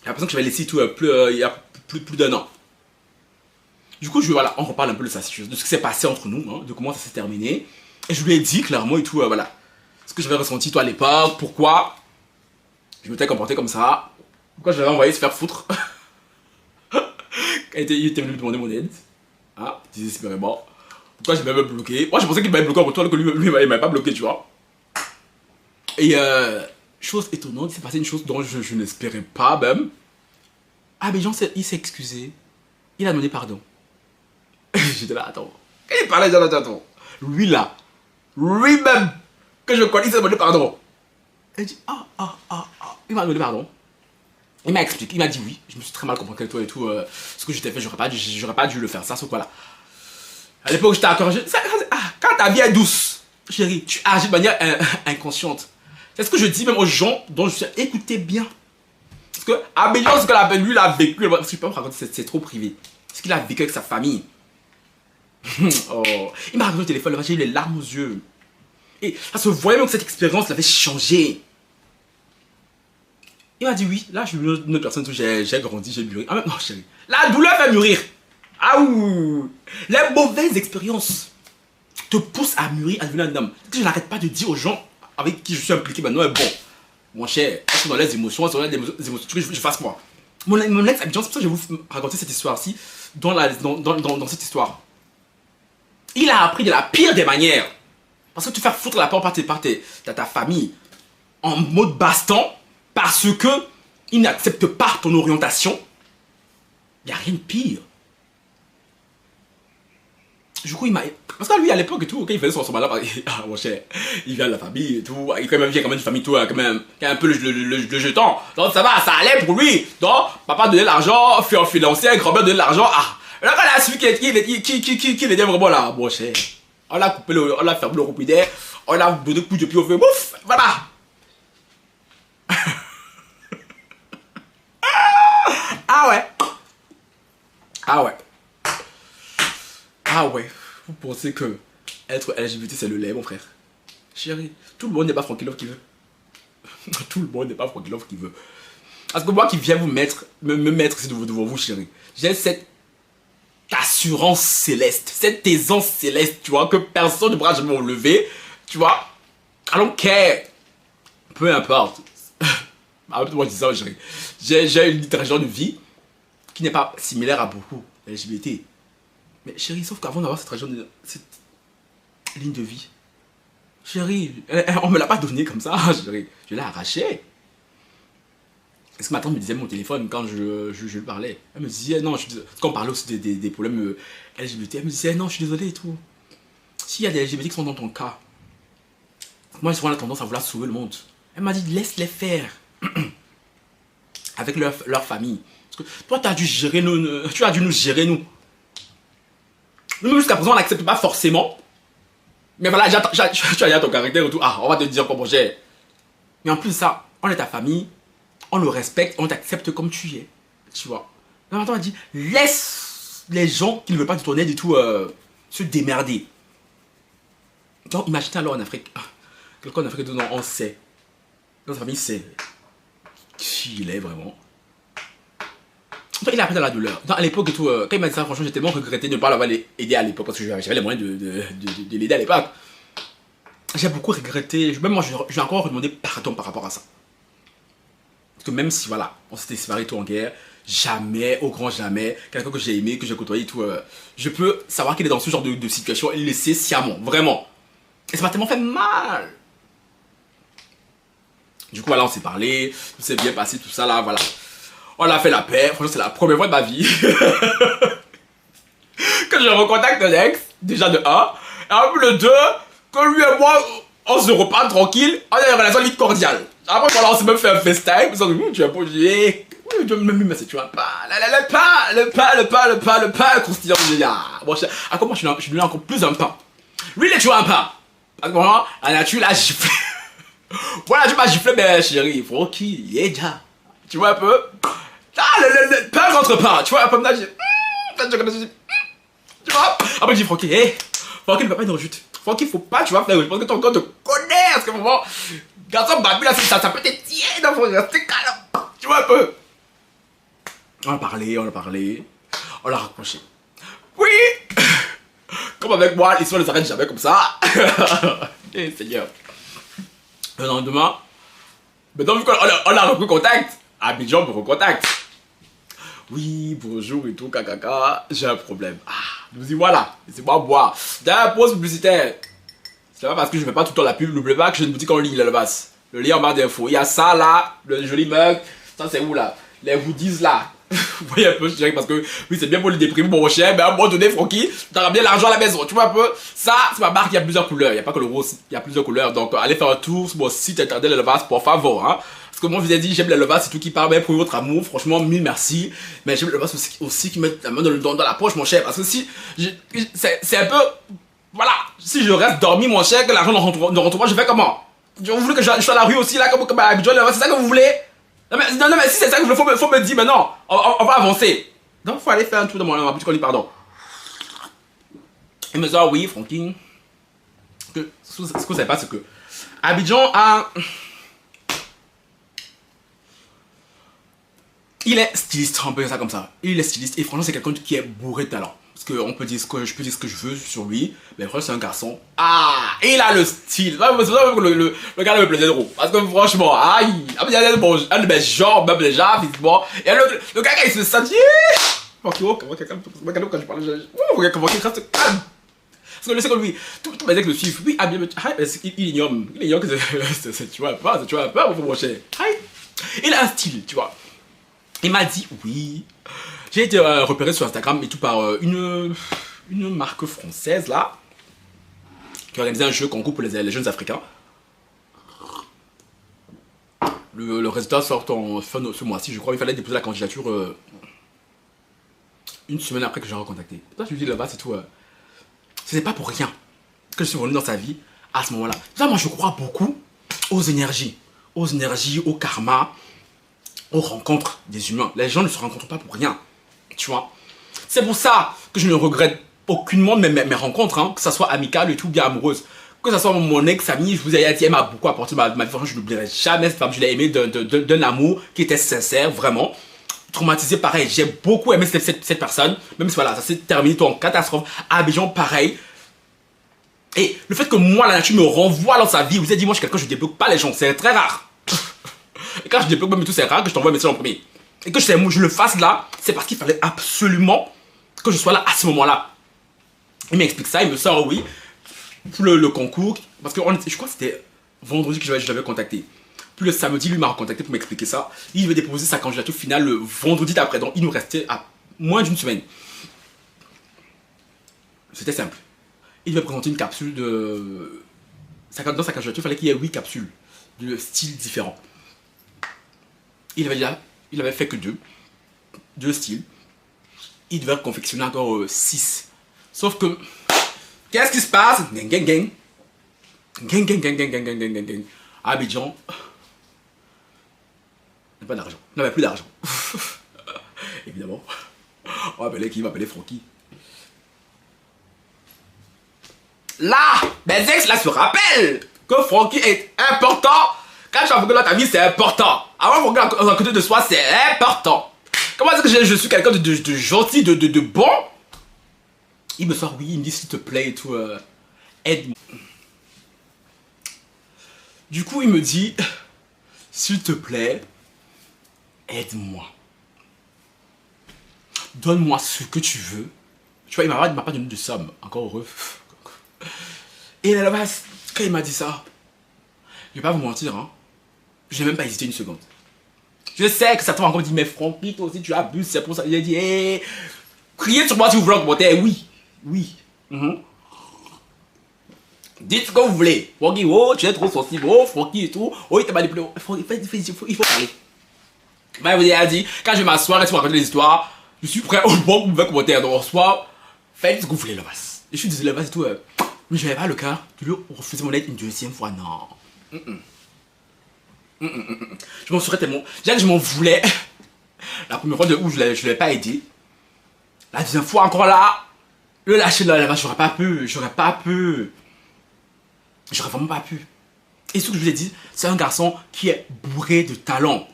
la personne que j'avais laissée tout, il y a plus d'un an. Du coup, voilà, on reparle un peu de sa situation, de ce qui s'est passé entre nous, hein, de comment ça s'est terminé. Et je lui ai dit clairement et tout, voilà, ce que j'avais ressenti toi à l'époque, pourquoi je m'étais comporté comme ça, pourquoi je l'avais envoyé se faire foutre. Il était venu me demander mon aide, hein, désespérément. Pourquoi je m'avais bloqué? Moi je pensais qu'il m'avait bloqué en retour, que lui il m'avait pas bloqué, tu vois. Et chose étonnante, il s'est passé une chose dont je n'espérais pas même. Ah mais Jean, il s'est excusé. Il a demandé pardon. J'étais là, attends. Quand il parlait, attends. Lui là, lui-même, que je connais, il s'est demandé pardon. Il dit, il m'a demandé pardon. Il m'a expliqué, il m'a dit oui, je me suis très mal compris avec toi et tout, ce que je t'ai fait, j'aurais pas dû le faire, ça, ce quoi là. À l'époque, j'étais encouragé. Quand ta vie est douce, chérie, tu agis de manière inconsciente. C'est ce que je dis même aux gens dont je suis. Écoutez bien. Parce que, améliore ce que lui, il a vécu. Parce que je peux pas me raconter, c'est trop privé. Ce qu'il a vécu avec sa famille. Oh. Il m'a raconté au téléphone, j'ai eu les larmes aux yeux. Et ça se voyait même que cette expérience l'avait changé. Il m'a dit oui, là je suis une autre personne, j'ai grandi, j'ai mûri. Ah non chérie, la douleur fait mûrir. Ah ouh. Les mauvaises expériences te poussent à mûrir, à devenir un homme. Ce que je n'arrête pas de dire aux gens avec qui je suis impliqué maintenant est bon. Mon cher, est-ce que dans les émotions, tu veux que je fasse quoi? Mon ex-habitant, c'est pour ça que je vais vous raconter cette histoire-ci dans cette histoire. Il a appris de la pire des manières. Parce que tu fais foutre la porte par ta famille en mode baston. Parce que il n'accepte pas ton orientation, il n'y a rien de pire. Du coup, il m'a... Parce que lui, à l'époque et tout, quand il faisait son malade, ah mon cher, il vient de la famille et tout, il vient quand même d'une famille tout, quand même, qui a un peu le jeton. Donc ça va, ça allait pour lui. Donc, papa donnait l'argent, financier, grand-mère donnait l'argent, ah. Là, quand il a su qui était vraiment là, mon cher, on l'a coupé, on l'a fermé le robinet, on l'a donné coup de pied au feu, bouf, voilà. Ah ouais. Ah ouais. Ah ouais. Vous pensez que être LGBT c'est le lait, mon frère? Chérie, tout le monde n'est pas Frankie Love qui veut. Tout le monde n'est pas Frankie Love qui veut. Parce que moi qui viens vous mettre, me mettre ici devant vous, chérie, j'ai cette assurance céleste, cette aisance céleste, tu vois, que personne ne pourra jamais enlever, tu vois. I don't care. Peu importe. Moi je dis ça, chérie. J'ai une trajectoire de vie qui n'est pas similaire à beaucoup LGBT. Mais chérie, sauf qu'avant d'avoir cette ligne de vie, chérie, on me l'a pas donné comme ça, chérie. Je l'ai arraché. Est-ce que ma tante me disait mon téléphone quand je lui parlais? Elle me disait non, quand on parlait aussi des problèmes LGBT, elle me disait non, je suis désolé et tout. S'il y a des LGBT qui sont dans ton cas, moi j'ai souvent la tendance à vouloir sauver le monde. Elle m'a dit laisse-les faire. Avec leur famille. Parce que toi, tu as dû gérer nous, tu as dû nous gérer nous. Nous, jusqu'à présent, on n'accepte pas forcément. Mais voilà, tu as déjà ton caractère et tout. Ah, on va te dire comment j'ai. Mais en plus de ça, on est ta famille, on le respecte, on t'accepte comme tu es. Tu vois. Mais maintenant, on a dit, laisse les gens qui ne veulent pas de ton aide et tout se démerder. Donc, imaginez alors en Afrique. Quelqu'un en Afrique, on sait. Notre famille sait qui il est vraiment. Toi, il a appris dans la douleur. À l'époque et tout, quand il m'a dit ça, franchement, j'ai tellement regretté de ne pas l'avoir aidé à l'époque parce que j'avais les moyens de l'aider à l'époque. J'ai beaucoup regretté. Même moi, je vais encore redemander pardon par rapport à ça. Parce que même si, voilà, on s'était séparés tout en guerre, jamais, au grand jamais, quelqu'un que j'ai aimé, que j'ai côtoyé et tout, je peux savoir qu'il est dans ce genre de situation et le laisser sciemment, vraiment. Et ça m'a tellement fait mal. Du coup, voilà, on s'est parlé, tout s'est bien passé, tout ça là, voilà. On a fait la paix, franchement, c'est la première fois de ma vie que je recontacte un ex, déjà de 1, et en plus de 2, que lui et moi, on se reparle tranquille, on a une relation limite cordiale. Après, voilà, on s'est même fait un FaceTime, tu vas pas dire, oui, tu m'aimes, mais tu vois pas, le pain croustillant, bon, comment je suis devenu encore plus un pain. Lui, il est toujours un pain. Parce que moi, la nature l'a giflé. Voilà, tu m'as giflé, mais chérie, il faut qu'il y ait déjà. Tu vois un peu? Ah, le pain contre pain, tu vois, un peu là, tu vois? Après, je dis, Francky, hé, Francky ne va pas être en rechute. Francky, faut pas, tu vois, faire, je pense que ton corps te connaît, parce que vraiment, garçon babu là, ça peut être tiède, faut rester calme. Tu vois un peu? On a parlé, on l'a raccroché. Oui! Comme avec moi, l'histoire ne s'arrête jamais comme ça. Eh, Seigneur. Le lendemain, maintenant, vu qu'on a repris contact, Abidjan me recontacte. Oui, bonjour et tout, kakaka, j'ai un problème. Ah, je me dis, voilà, laissez-moi boire. Dans la pause publicitaire, c'est pas parce que je fais pas tout le temps la pub, n'oubliez pas que j'ai une boutique en ligne, là, le bas. Le lien en barre d'infos. Il y a ça là, le joli mug. Ça, c'est où là? Les goodies là. Vous voyez un peu, je dirais, parce que oui, c'est bien pour les déprimer, bon cher, mais à un moment donné, Francky, t'auras bien l'argent à la maison. Tu vois un peu? Ça, c'est ma marque, il y a plusieurs couleurs. Il n'y a pas que le rose, il y a plusieurs couleurs. Donc, allez faire un tour sur mon site internet, le Levas, pour favor. Hein. Parce que moi, je vous ai dit, j'aime le Levas, c'est tout qui parle, mais pour votre amour, franchement, mille merci. Mais j'aime le Levas aussi qui met la main dans la poche, mon cher. Parce que si, c'est un peu, voilà, si je reste dormi, mon cher, que l'argent ne rentre pas, je fais comment? Vous voulez que je sois à la rue aussi, là, comme à Abidjan, c'est ça que vous voulez? Non mais si c'est ça que vous voulez, faut me dire maintenant, on va avancer. Donc, faut aller faire un tour dans ma boutique, pardon. Il me dit, ah oui, Francky, ce que vous savez pas, c'est que Abidjan a... Il est styliste, on peut dire ça comme ça. Il est styliste et franchement, c'est quelqu'un qui est bourré de talent. Parce que je peux dire ce que je veux sur lui, mais franchement, c'est un garçon. Ah, il a le style. C'est pour ça que le gars me plaisait trop. Parce que franchement, aïe, il y a un de mes genres, même déjà, physiquement. Et le gars, il se sent. Comment quand je parle, comment il reste calme. Parce que je sais que lui, tous mes ex le suivent. Oui, ah bien, il ignore que c'est, tu vois pas, mon cher. Il a un style, tu vois. Il m'a dit, oui, j'ai été repéré sur Instagram et tout par une marque française là, qui organisait un jeu concours pour les jeunes africains. Le résultat sort en fin de ce mois-ci, je crois. Il fallait déposer la candidature une semaine après que j'ai recontacté. Là, je lui dis là-bas, c'est tout. Ce n'est pas pour rien que je suis revenu dans sa vie à ce moment-là. Ça, moi, je crois beaucoup aux énergies, au karma, aux rencontres des humains. Les gens ne se rencontrent pas pour rien, tu vois. C'est pour ça que je ne regrette aucunement mes rencontres, hein, que ça soit amicale et tout, bien amoureuse. Que ça soit mon ex-amie, je vous ai dit, elle m'a beaucoup apporté ma vie. Franchement, je n'oublierai jamais cette femme. Je l'ai aimée d'un amour qui était sincère, vraiment. Traumatisé, pareil. J'ai beaucoup aimé cette personne. Même si voilà, ça s'est terminé tout en catastrophe. Abidjan, pareil. Et le fait que moi, la nature me renvoie dans sa vie, vous avez dit, moi, je suis quelqu'un, je ne débloque pas les gens. C'est très rare. Et quand je débloque même tout, c'est rare que je t'envoie un message en premier. Et que je le fasse là, c'est parce qu'il fallait absolument que je sois là à ce moment-là. Il m'explique ça, il me sort, oui, pour le concours. Parce que je crois que c'était vendredi que je l'avais contacté. Puis le samedi, lui m'a recontacté pour m'expliquer ça. Il devait déposer sa candidature finale le vendredi d'après. Donc il nous restait à moins d'une semaine. C'était simple. Il devait présenter une capsule de... Dans sa candidature, il fallait qu'il y ait 8 capsules de styles différents. Il avait fait que deux styles. Il devait confectionner encore 6. Sauf que, qu'est-ce qui se passe? Gang. Abidjan n'a pas d'argent. N'avait plus d'argent. Évidemment. On va appeler qui? Va appeler Francky. Là, mes ex là se rappellent que Francky est important. Quand tu as Francky dans ta vie, c'est important. Avoir Francky à côté de soi, c'est important. Comment est-ce que je suis quelqu'un de gentil, de bon? Il me sort, oui, il me dit s'il te plaît et tout, aide-moi. Du coup, il me dit, s'il te plaît, aide-moi. Donne-moi ce que tu veux. Tu vois, il m'a pas donné de somme, encore heureux. Et là-bas, quand il m'a dit ça, je vais pas vous mentir, hein, je n'ai même pas hésité une seconde. Je sais que ça t'a encore dit, mais Francky, toi aussi tu abuses, c'est pour ça. J'ai dit, hey, criez sur moi si vous voulez en commentaire, oui, oui. Dites ce que vous voulez. Francky, oh, tu es trop sensible, oh, Francky et tout, oh, il t'a manipulé. Il faut parler. Mais vous avez dit, quand je vais m'asseoir et tu vas raconter des histoires, je suis prêt au bon mauvais commentaire. Donc, soit, faites ce que vous voulez, le basse. Je suis désolé, le basse et tout. Mais je n'avais pas le cœur de lui refuser mon aide une deuxième fois, non. Je m'en serais tellement. Déjà que je m'en voulais. La première fois où je l'avais pas aidé. La deuxième fois encore là. Le lâcher là-bas, j'aurais pas pu. J'aurais vraiment pas pu. Et ce que je vous ai dit, c'est un garçon qui est bourré de talent.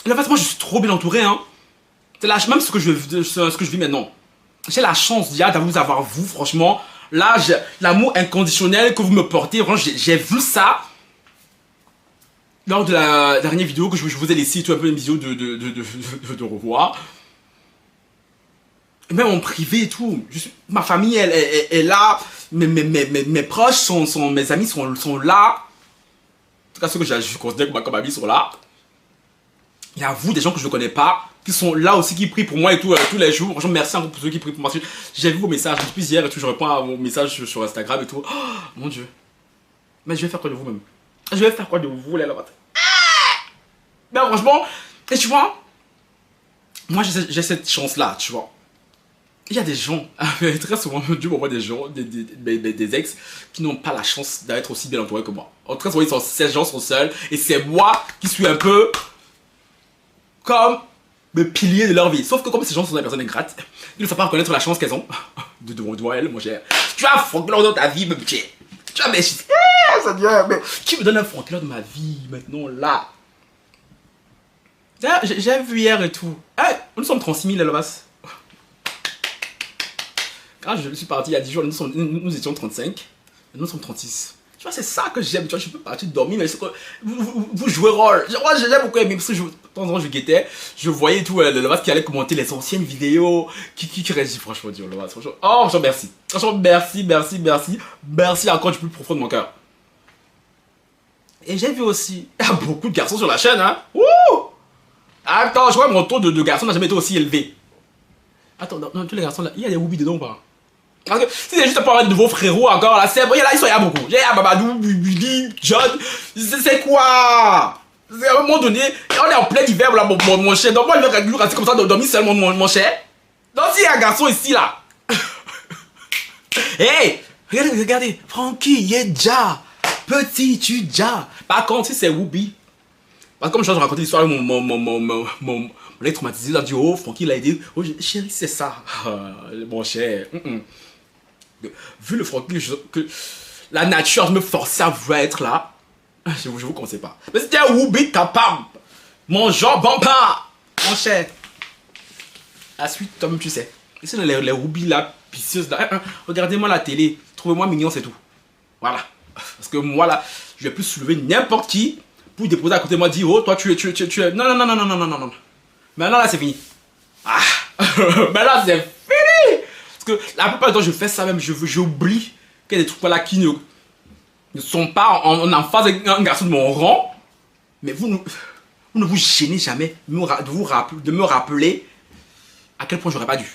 Là, moi je suis trop bien entouré, hein. C'est là, même ce que je vis maintenant. J'ai la chance déjà de vous avoir, vous, franchement. Là, l'amour inconditionnel que vous me portez, franchement, j'ai vu ça. Lors de la dernière vidéo que je vous ai laissé tout un peu une vidéo de revoir. Même en privé et tout. Ma famille, elle est là. Mes proches, mes amis sont là. En tout cas, ceux que je considère comme amis sont là. Il y a vous, des gens que je ne connais pas, qui sont là aussi, qui prient pour moi et tout, tous les jours. Franchement, merci encore pour ceux qui prient pour moi. J'ai vu vos messages depuis hier et tout. Je réponds à vos messages sur Instagram et tout. Oh, mon Dieu. Mais je vais faire quoi de vous-même? Je vais faire quoi de vous, là-bas? Mais franchement, et tu vois, moi j'ai cette chance-là, tu vois. Il y a des gens, très souvent, Dieu m'envoie des gens, des ex, qui n'ont pas la chance d'être aussi bien entourés que moi. Très souvent, ces gens sont seuls, et c'est moi qui suis un peu comme le pilier de leur vie. Sauf que comme ces gens sont des personnes ingrates, ils ne savent pas reconnaître la chance qu'elles ont devant elles, mon cher. Tu as Franklin dans ta vie, mon petit. Tu as, mais qui me donne un Franklin de ma vie, maintenant, là? J'ai vu hier et tout. Hey, nous sommes 36 000 à la base. Quand je suis parti il y a 10 jours, nous étions 35. Et nous sommes 36. Tu vois, c'est ça que j'aime. Tu vois, je peux partir dormir, mais c'est que vous jouez rôle. Moi, j'ai beaucoup aimé parce que de temps en temps, je guettais. Je voyais tout le base qui allait commenter les anciennes vidéos. Qui réagit, franchement, Dieu, le base. Franchement, oh, franchement, merci. Franchement, merci. Merci encore du plus profond de mon cœur. Et j'ai vu aussi, il y a beaucoup de garçons sur la chaîne, hein. Wouh! Attends, je crois que mon taux de garçons n'a jamais été aussi élevé. Attends, dans tous les garçons là, il y a des whoopis dedans ou pas? Parce que si c'est juste pour avoir de vos frérots encore là, c'est bon, il y a beaucoup. Il y a Babadou, Bibi, John, c'est quoi? À un moment donné, on est en plein hiver là, mon cher. Donc moi je vais rester comme ça, dormir seulement mon cher. Donc s'il y a un garçon ici là. Hey, regardez, Francky, Yedja, petit Tudja. Par contre, si c'est Whoopi. Parce que comme je racontais l'histoire, mon ex traumatisé, il a dit, oh, Francky l'a aidé. Oh, chérie, c'est ça. Mon cher. Vu le Francky, que la nature me forçait à vouloir être là, je vous conseille pas. Mais c'était un Whoopi capable. Mon genre, bon pas. Mon cher. La suite, toi-même, tu sais. Et c'est les Whoopi là, picieuses là. Regardez-moi la télé. Trouvez-moi mignon, c'est tout. Voilà. Parce que moi là, je vais plus soulever n'importe qui. Pour déposer à côté de moi, dire, oh, toi, tu es. Non. Maintenant, là, c'est fini. Ah, maintenant, c'est fini. Parce que la plupart du temps, je fais ça même, j'oublie qu'il y a des trucs là qui ne sont pas en phase avec un garçon de mon rang. Mais vous ne vous gênez jamais de me rappeler à quel point j'aurais pas dû.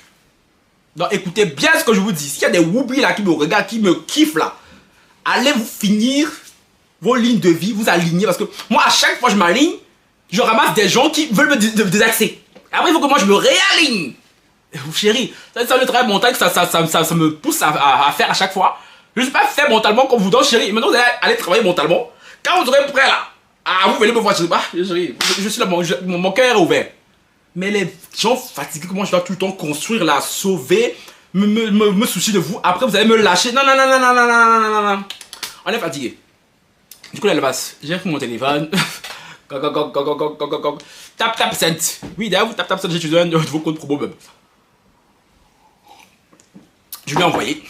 Donc, écoutez bien ce que je vous dis. S'il y a des whoopies là qui me regardent, qui me kiffent là, allez vous finir vos lignes de vie, vous alignez. Parce que moi, à chaque fois que je m'aligne, je ramasse des gens qui veulent me désaxer. Après, il faut que moi, je me réaligne. Chérie, c'est le travail mental que ça me pousse à faire à chaque fois. Je ne suis pas fait mentalement comme vous, donc chérie. Maintenant, vous allez aller travailler mentalement. Quand vous serez prêt là, vous venez me voir, chérie, je suis là, mon cœur est ouvert. Mais les gens fatigués, comment je dois tout le temps construire, la sauver, me soucier de vous. Après, vous allez me lâcher. Non. On est fatigué. Du coup, là, j'ai pris mon téléphone. Tap Cent. Oui, d'ailleurs, vous Tap Cent, j'ai utilisé un nouveau code promo même. Je lui ai envoyé.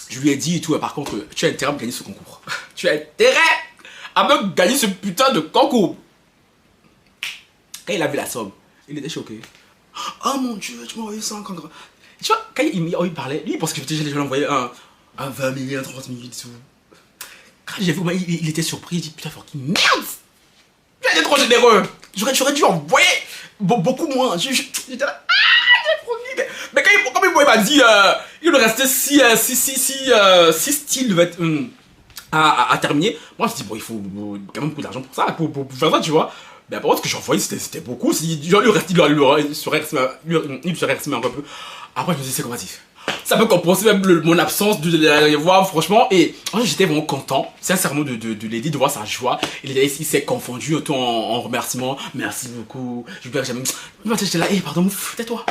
Je lui ai dit et tout, par contre, tu as intérêt à me gagner ce concours. Tu as intérêt à me gagner ce putain de concours. Quand il a vu la somme, il était choqué. Oh mon dieu, tu m'as envoyé ça encore. Tu vois, quand il parlait, lui il pensait que je lui envoyé un 20 000, un 30 000 et tout. Quand j'ai vu, il était surpris, il dit putain, fucking merde! Tu été trop généreux! J'aurais dû envoyer beaucoup moins. J'étais là, j'ai promis. Mais quand il m'a dit, il me restait 6 styles à terminer. Moi je me dis, bon, il faut quand même beaucoup d'argent pour ça, pour faire ça, tu vois. Mais par contre, ce que j'ai envoyé, c'était beaucoup. Genre, il serait resté un peu. Après, je me dis, c'est combatif. Ça peut compenser même mon absence de la voir, franchement. Et j'étais vraiment content, sincèrement, de l'aider, de voir sa joie. Il s'est confondu autant en remerciement. Merci beaucoup. Je ne jamais. J'étais là, pardon, tais-toi.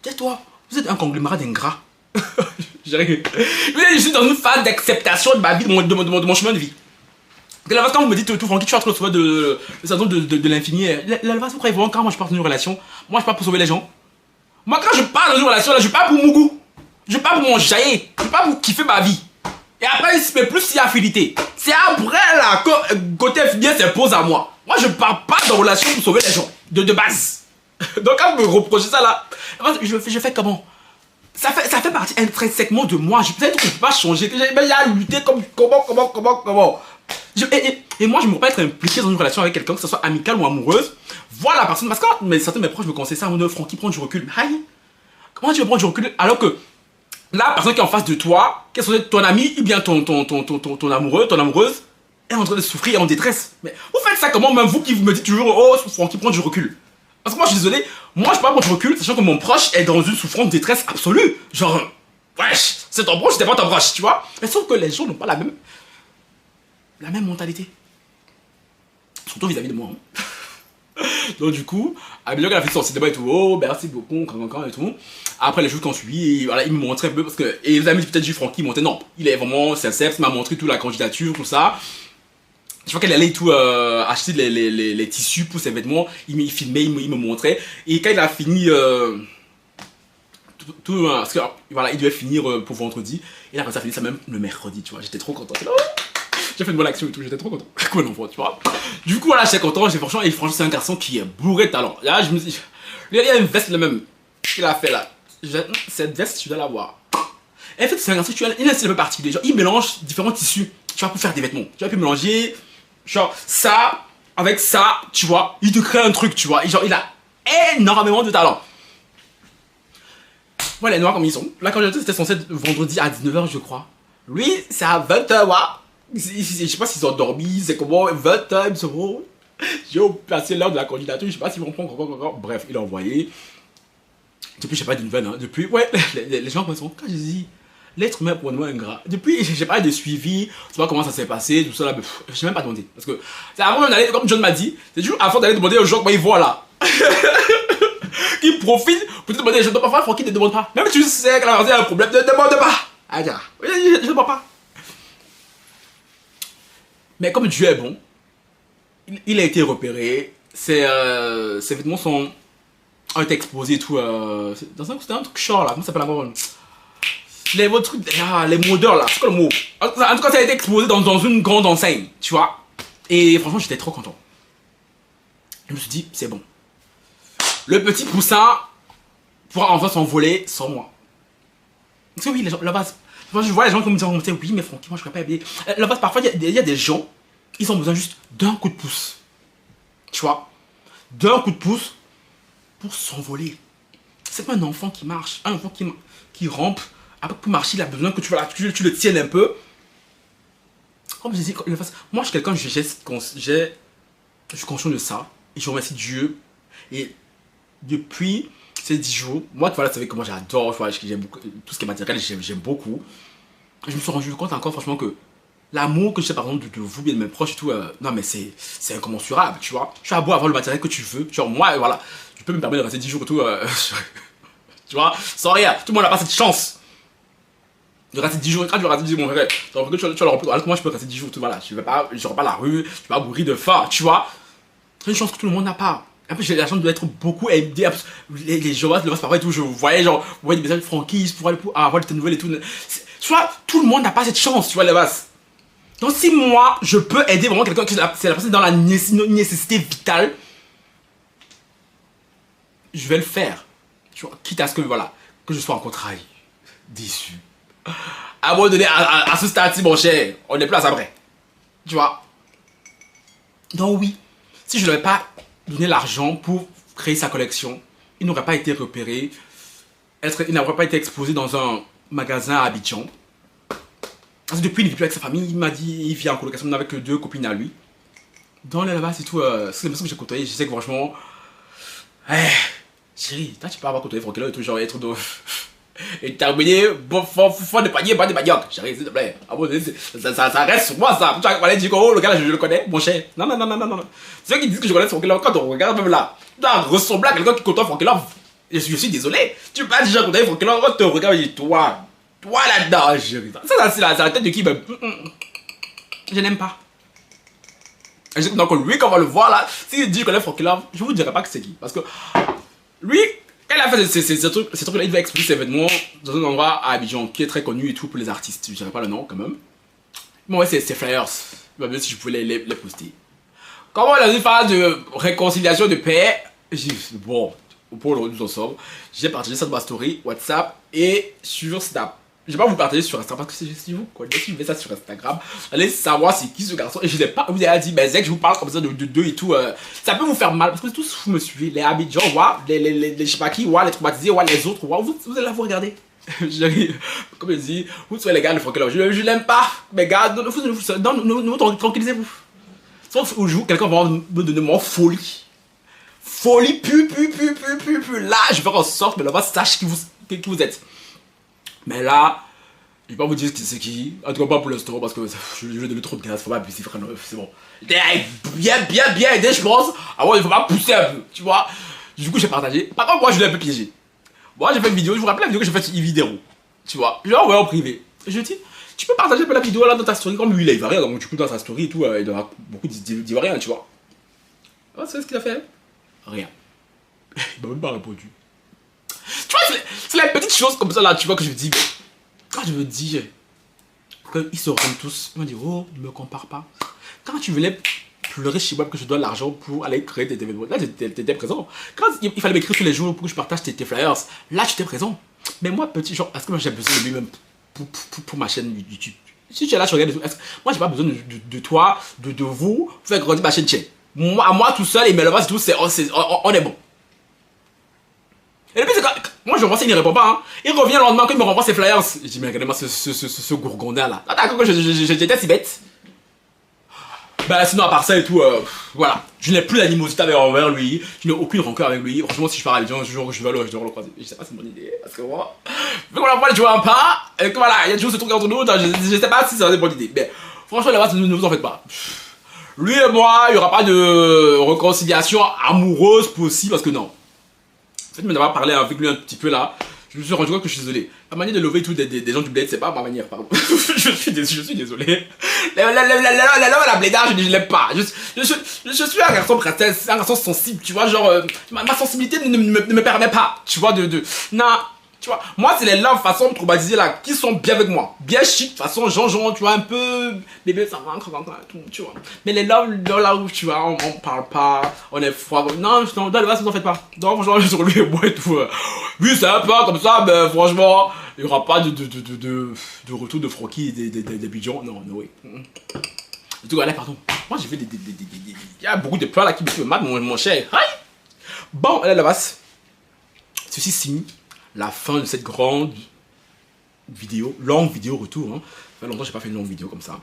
Tais-toi. Vous êtes un conglomérat d'ingrats. Je suis dans une phase d'acceptation de ma vie, de mon chemin de vie. Quand vous me dites tout, Francky, tu as trop souvent le syndrome de l'infini. Vous croyez vraiment quand moi je pars dans une relation, moi je pars pour sauver les gens. Moi quand je pars dans une relation, là, je pars pour mon goût. Je pars pour mon jaillet. Je pars pour kiffer ma vie. Et après, mais plus il y a affinité. C'est après là que côté infini s'impose à moi. Moi je pars pas dans une relation pour sauver les gens. De base. Donc quand vous me reprochez ça là, je fais comment? Ça fait partie intrinsèquement de moi. Peut-être que je peux pas changer. Que j'ai à lutter comme comment. Et moi, je me rappelle être impliqué dans une relation avec quelqu'un, que ce soit amicale ou amoureuse. Voir la personne. Parce que certains de mes proches me conseillent ça, Francky, prends du recul. Aïe, comment tu veux prendre du recul alors que la personne qui est en face de toi, qu'elle soit ton ami ou bien ton amoureux, ton amoureuse, est en train de souffrir et en détresse. Mais vous faites ça comment, même vous qui me dites toujours, oh, Francky, prends du recul. Parce que moi, je suis désolé, moi, je peux pas prendre du recul, sachant que mon proche est dans une souffrance, détresse absolue. Genre, wesh, c'est ton proche, c'était pas ton proche, tu vois. Mais sauf que les gens n'ont pas la même mentalité. Surtout vis-à-vis de moi. Hein. Donc du coup, Amélie elle a fait son cinéma et tout, oh merci beaucoup, et tout. Après les jours qu'on suit, voilà, il me montrait un peu parce que, et les amis peut-être du Francky montaient, non, il est vraiment sincère, il m'a montré toute la candidature, tout ça. Je vois qu'elle allait tout acheter les tissus pour ses vêtements, il filmait, il me montrait, et quand il a fini parce que voilà, il devait finir pour vendredi, et là quand ça a fini ça même le mercredi, tu vois, j'étais trop content. J'ai fait une bonne action et tout, j'étais trop content. Comme un enfant, tu vois. Du coup, là, j'étais content, franchement, c'est un garçon qui est bourré de talent. Là, je me dis, il y a une veste, le même, qu'il a fait là. Cette veste, tu dois la voir. Et en fait, c'est un garçon, il a un style un peu particulier. Genre, il mélange différents tissus, tu vois, pour faire des vêtements. Tu vois, il peut mélanger, genre, ça, avec ça, tu vois. Il te crée un truc, tu vois. Et genre, il a énormément de talent. Voilà, les noirs comme ils sont. La candidature, c'était censé être vendredi à 19h, je crois. Lui, c'est à 20h, je sais pas s'ils ont dormi, c'est comment, 20h, ils seront. J'ai passé l'heure de la candidature, je sais pas s'ils vont prendre encore. Bref, il a envoyé. Depuis, je sais pas d'une veine, hein. Depuis, ouais, les gens me sont. Quand je dis, l'être humain pour moi ingrat. Depuis, j'ai pas de suivi, tu vois comment ça s'est passé, tout ça là, je sais même pas demandé. Parce que c'est avant d'aller, comme John m'a dit, c'est toujours avant d'aller demander aux gens comment ils voient là. Qui profitent pour te demander, je ne dois pas faire, Francky ne demande pas. Même si tu sais que la personne a un problème, ne demande pas. Ah, je ne demande pas. Mais comme Dieu est bon, il a été repéré, ses vêtements ont été exposés et tout. C'était un truc short là, comment ça s'appelle encore? Les modeurs là, c'est quoi le mot? En tout cas, ça a été exposé dans une grande enseigne, tu vois. Et franchement, j'étais trop content. Je me suis dit, c'est bon. Le petit poussin pourra enfin s'envoler sans moi. Parce que oui, les gens, là-bas, je vois les gens qui me disent, oui, mais Francky, moi je ne pourrais pas aider. Là-bas, parfois, il y a des gens, ils ont besoin juste d'un coup de pouce. Tu vois? D'un coup de pouce pour s'envoler. C'est pas un enfant qui marche, un enfant qui rampe. Après, pour marcher, il a besoin que tu le tiennes un peu. Comme je dis, moi je suis quelqu'un, je suis conscient de ça. Et je remercie Dieu. Et depuis ces 10 jours, moi, tu vois, vous savez que moi j'adore, j'aime beaucoup, tout ce qui est matériel, j'aime beaucoup. Je me suis rendu compte encore, franchement, que l'amour que j'ai par exemple de vous, bien de mes proches et tout, non mais c'est incommensurable, tu vois. Tu as beau avoir le matériel que tu veux, genre moi, voilà, tu peux me permettre de rester 10 jours et tout, tu vois, sans rien, tout le monde n'a pas cette chance. De rester 10 jours, quand tu vas rester 10 jours, mon frère, tu vas le remplir, alors que moi je peux rester 10 jours, tout, voilà, je n'aurai pas la rue, je vais pas mourir de faim, tu vois. C'est une chance que tout le monde n'a pas. En plus, j'ai la chance d'être beaucoup aidé. Les gens, le pareil, tout. Je voyais, genre, vous voyez des messages de franquise pour avoir des nouvelles et tout. Tu vois, tout le monde n'a pas cette chance, tu vois, les bases. Donc, si moi, je peux aider vraiment quelqu'un qui c'est la personne dans la nécessité vitale, je vais le faire. Tu vois, quitte à ce que, voilà, que je sois encore trahi, déçu. À un moment donné, à ce stade-ci, mon cher, on n'est plus à ça près. Tu vois. Donc, oui, si je n'avais pas donné l'argent pour créer sa collection, il n'aurait pas été repéré, il n'aurait pas été exposé dans un magasin à Abidjan. Parce que depuis, il ne vit plus avec sa famille. Il m'a dit il vit en colocation avec 2 copines à lui. Dans les là-bas, c'est tout. C'est les personnes que j'ai côtoyées. Je sais que franchement. Chérie, toi, tu peux avoir côtoyé Franck et tout, genre, être de. Et terminé, bon, faut de panier, pas de manioc. Chérie, s'il te plaît. Ah bon, ça reste sur moi, ça. Tu vas dire que oh, le gars, je le connais, mon cher. Non, non, non, non, non, non. Ceux qui disent que je connais Franck, quand on regarde même là, tu dois ressembler à quelqu'un qui côtoie Franck. Je suis désolé. Tu peux pas déjà côtoyer Franck, quand tu regardes, je dis toi. Toi là-dedans, chérie. Ça, c'est la tête de qui même. Je n'aime pas. Et donc, lui, quand on va le voir là, s'il dit que je connais Franck, je vous dirai pas que c'est qui. Parce que lui, quand il a fait ces trucs-là, il va expliquer ses événements dans un endroit à Abidjan qui est très connu et tout pour les artistes. Je dirais pas le nom quand même. Mais ouais, c'est flyers. Il m'a dit si je pouvais les poster. Comment dans une phase de réconciliation, de paix, j'ai dit bon, pour le nous ensemble, j'ai partagé ça dans ma story, WhatsApp et sur Snap. Je vais pas vous partager sur Instagram parce que si vous connaissez, si vous faites ça sur Instagram, allez savoir c'est qui ce garçon. Et je sais pas, vous avez dit, mais Zek, je vous parle comme ça de deux et tout. Ça peut vous faire mal parce que tous vous me suivez, les Abidjan, les je sais pas qui, les traumatisés, les autres, vous allez vous regarder. Comme je dis, vous soyez les gars de Franck, je l'aime pas. Mais gars, tranquillisez-vous. Sauf au jour, quelqu'un va me donner mon folie. Folie, là, je vais faire en sorte que là-bas sache qui vous êtes. Mais là, je vais pas vous dire c'est qui. En tout cas, pas pour l'instant, parce que je lui ai donné trop de gaz. Faut pas abuser, frère. C'est bon. Bien aidé, je pense. Ah ouais, il faut pas pousser un peu, tu vois. Du coup, j'ai partagé. Par contre, moi, je l'ai un peu piégé. Moi, j'ai fait une vidéo. Je vous rappelle la vidéo que j'ai faite sur Yvidero. Tu vois. Je l'ai envoyé en privé. Je dis, tu peux partager un peu la vidéo là dans ta story. Comme lui, il est ivoirien. Donc, du coup, dans sa story et tout, il doit avoir beaucoup d'ivoiriens, tu vois. Ah, c'est ce qu'il a fait. Rien. Il m'a même pas répondu. Tu vois, c'est la petite chose comme ça là, tu vois, que je me dis. Quand je me dis qu'ils se rendent tous, ils me disent, oh, ne me compare pas. Quand tu venais pleurer chez moi que je donne l'argent pour aller créer tes événements, là, t'étais présent. Quand il fallait m'écrire tous les jours pour que je partage tes flyers, là, tu étais présent. Mais moi, petit, genre, est-ce que moi j'ai besoin de lui-même pour ma chaîne YouTube? Si tu es là, tu regardes, moi, j'ai pas besoin de toi, de vous, pour faire grandir ma chaîne. Moi, à moi tout seul, et mais le reste, tout, on est bon. Et puis, moi je renvoie, il ne répond pas. Hein. Il revient le lendemain quand il me renvoie ses flyers. Je dis, mais regardez-moi ce gourgondin là. Attends, que j'étais si bête. Bah, sinon, à part ça et tout, voilà. Je n'ai plus d'animosité envers lui. Je n'ai aucune rancœur avec lui. Franchement, si je pars à Abidjan, je vais le croiser. Je sais pas si c'est une bonne idée. Parce que moi, vu qu'on a pas jouer un pas, et que voilà, il y a toujours ce truc entre nous. Je sais pas si c'est une bonne idée. Mais franchement, là-bas, ne vous en faites pas. Lui et moi, il n'y aura pas de réconciliation amoureuse possible parce que non. En fait, d'avoir parlé avec lui un petit peu là, je me suis rendu compte que je suis désolé. La manière de lever tout des gens du bled, c'est pas ma manière, pardon. je suis désolé. La blédard, je l'aime pas. Je suis un garçon princesse, un garçon sensible, tu vois, genre, ma sensibilité ne me permet pas, tu vois, non. Tu vois, moi, c'est les love façon de traumatiser là, qui sont bien avec moi. Bien chic, façon genre, tu vois, un peu bébé, ça va, tout, tu vois. Mais les love, là où, tu vois, on parle pas, on est froid. Non, dans le reste, vous en faites pas. Donc, franchement, sur lui et moi et tout. Oui, c'est un peu comme ça, mais franchement, il n'y aura pas de retour de Francky et d'Abidjan. Non, oui. En tout cas, là, pardon. Moi, j'ai fait il y a beaucoup de plans là qui me suivent mal, mon cher. Aïe! Bon, là, bas ceci signe la fin de cette grande vidéo, longue vidéo retour. Hein. Ça fait longtemps que je n'ai pas fait une longue vidéo comme ça.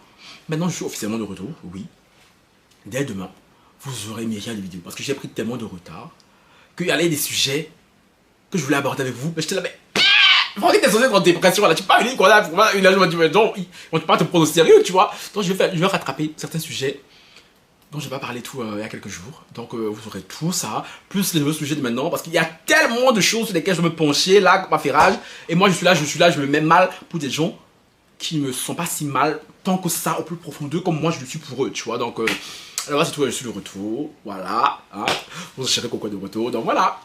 Maintenant, je suis officiellement de retour, oui. Dès demain, vous aurez mis rien de vidéo parce que j'ai pris tellement de retard qu'il y avait des sujets que je voulais aborder avec vous. Mais je te l'avais. Francky, t'es censé être en dépression là. Tu peux pas venir quoi là. Une là, je me dis, mais non, on ne peut pas te prendre au sérieux, tu vois. Donc, je vais rattraper certains sujets dont je vais pas parler tout il y a quelques jours. Donc vous aurez tout ça, plus les nouveaux sujets de maintenant, parce qu'il y a tellement de choses sur lesquelles je me penchais là, comme affairage, et moi je suis là, je me mets mal pour des gens qui ne me sont pas si mal, tant que ça, au plus profond d'eux, comme moi je le suis pour eux, tu vois. Donc Alors là, c'est tout, je suis de retour. Voilà. Hein. Vous cherchez quoi de retour. Donc voilà.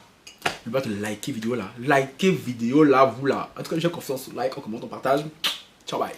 N'oubliez pas de liker vidéo là. Likez vidéo là, vous là. En tout cas, j'ai confiance. Like, on commente, on partage. Ciao, bye.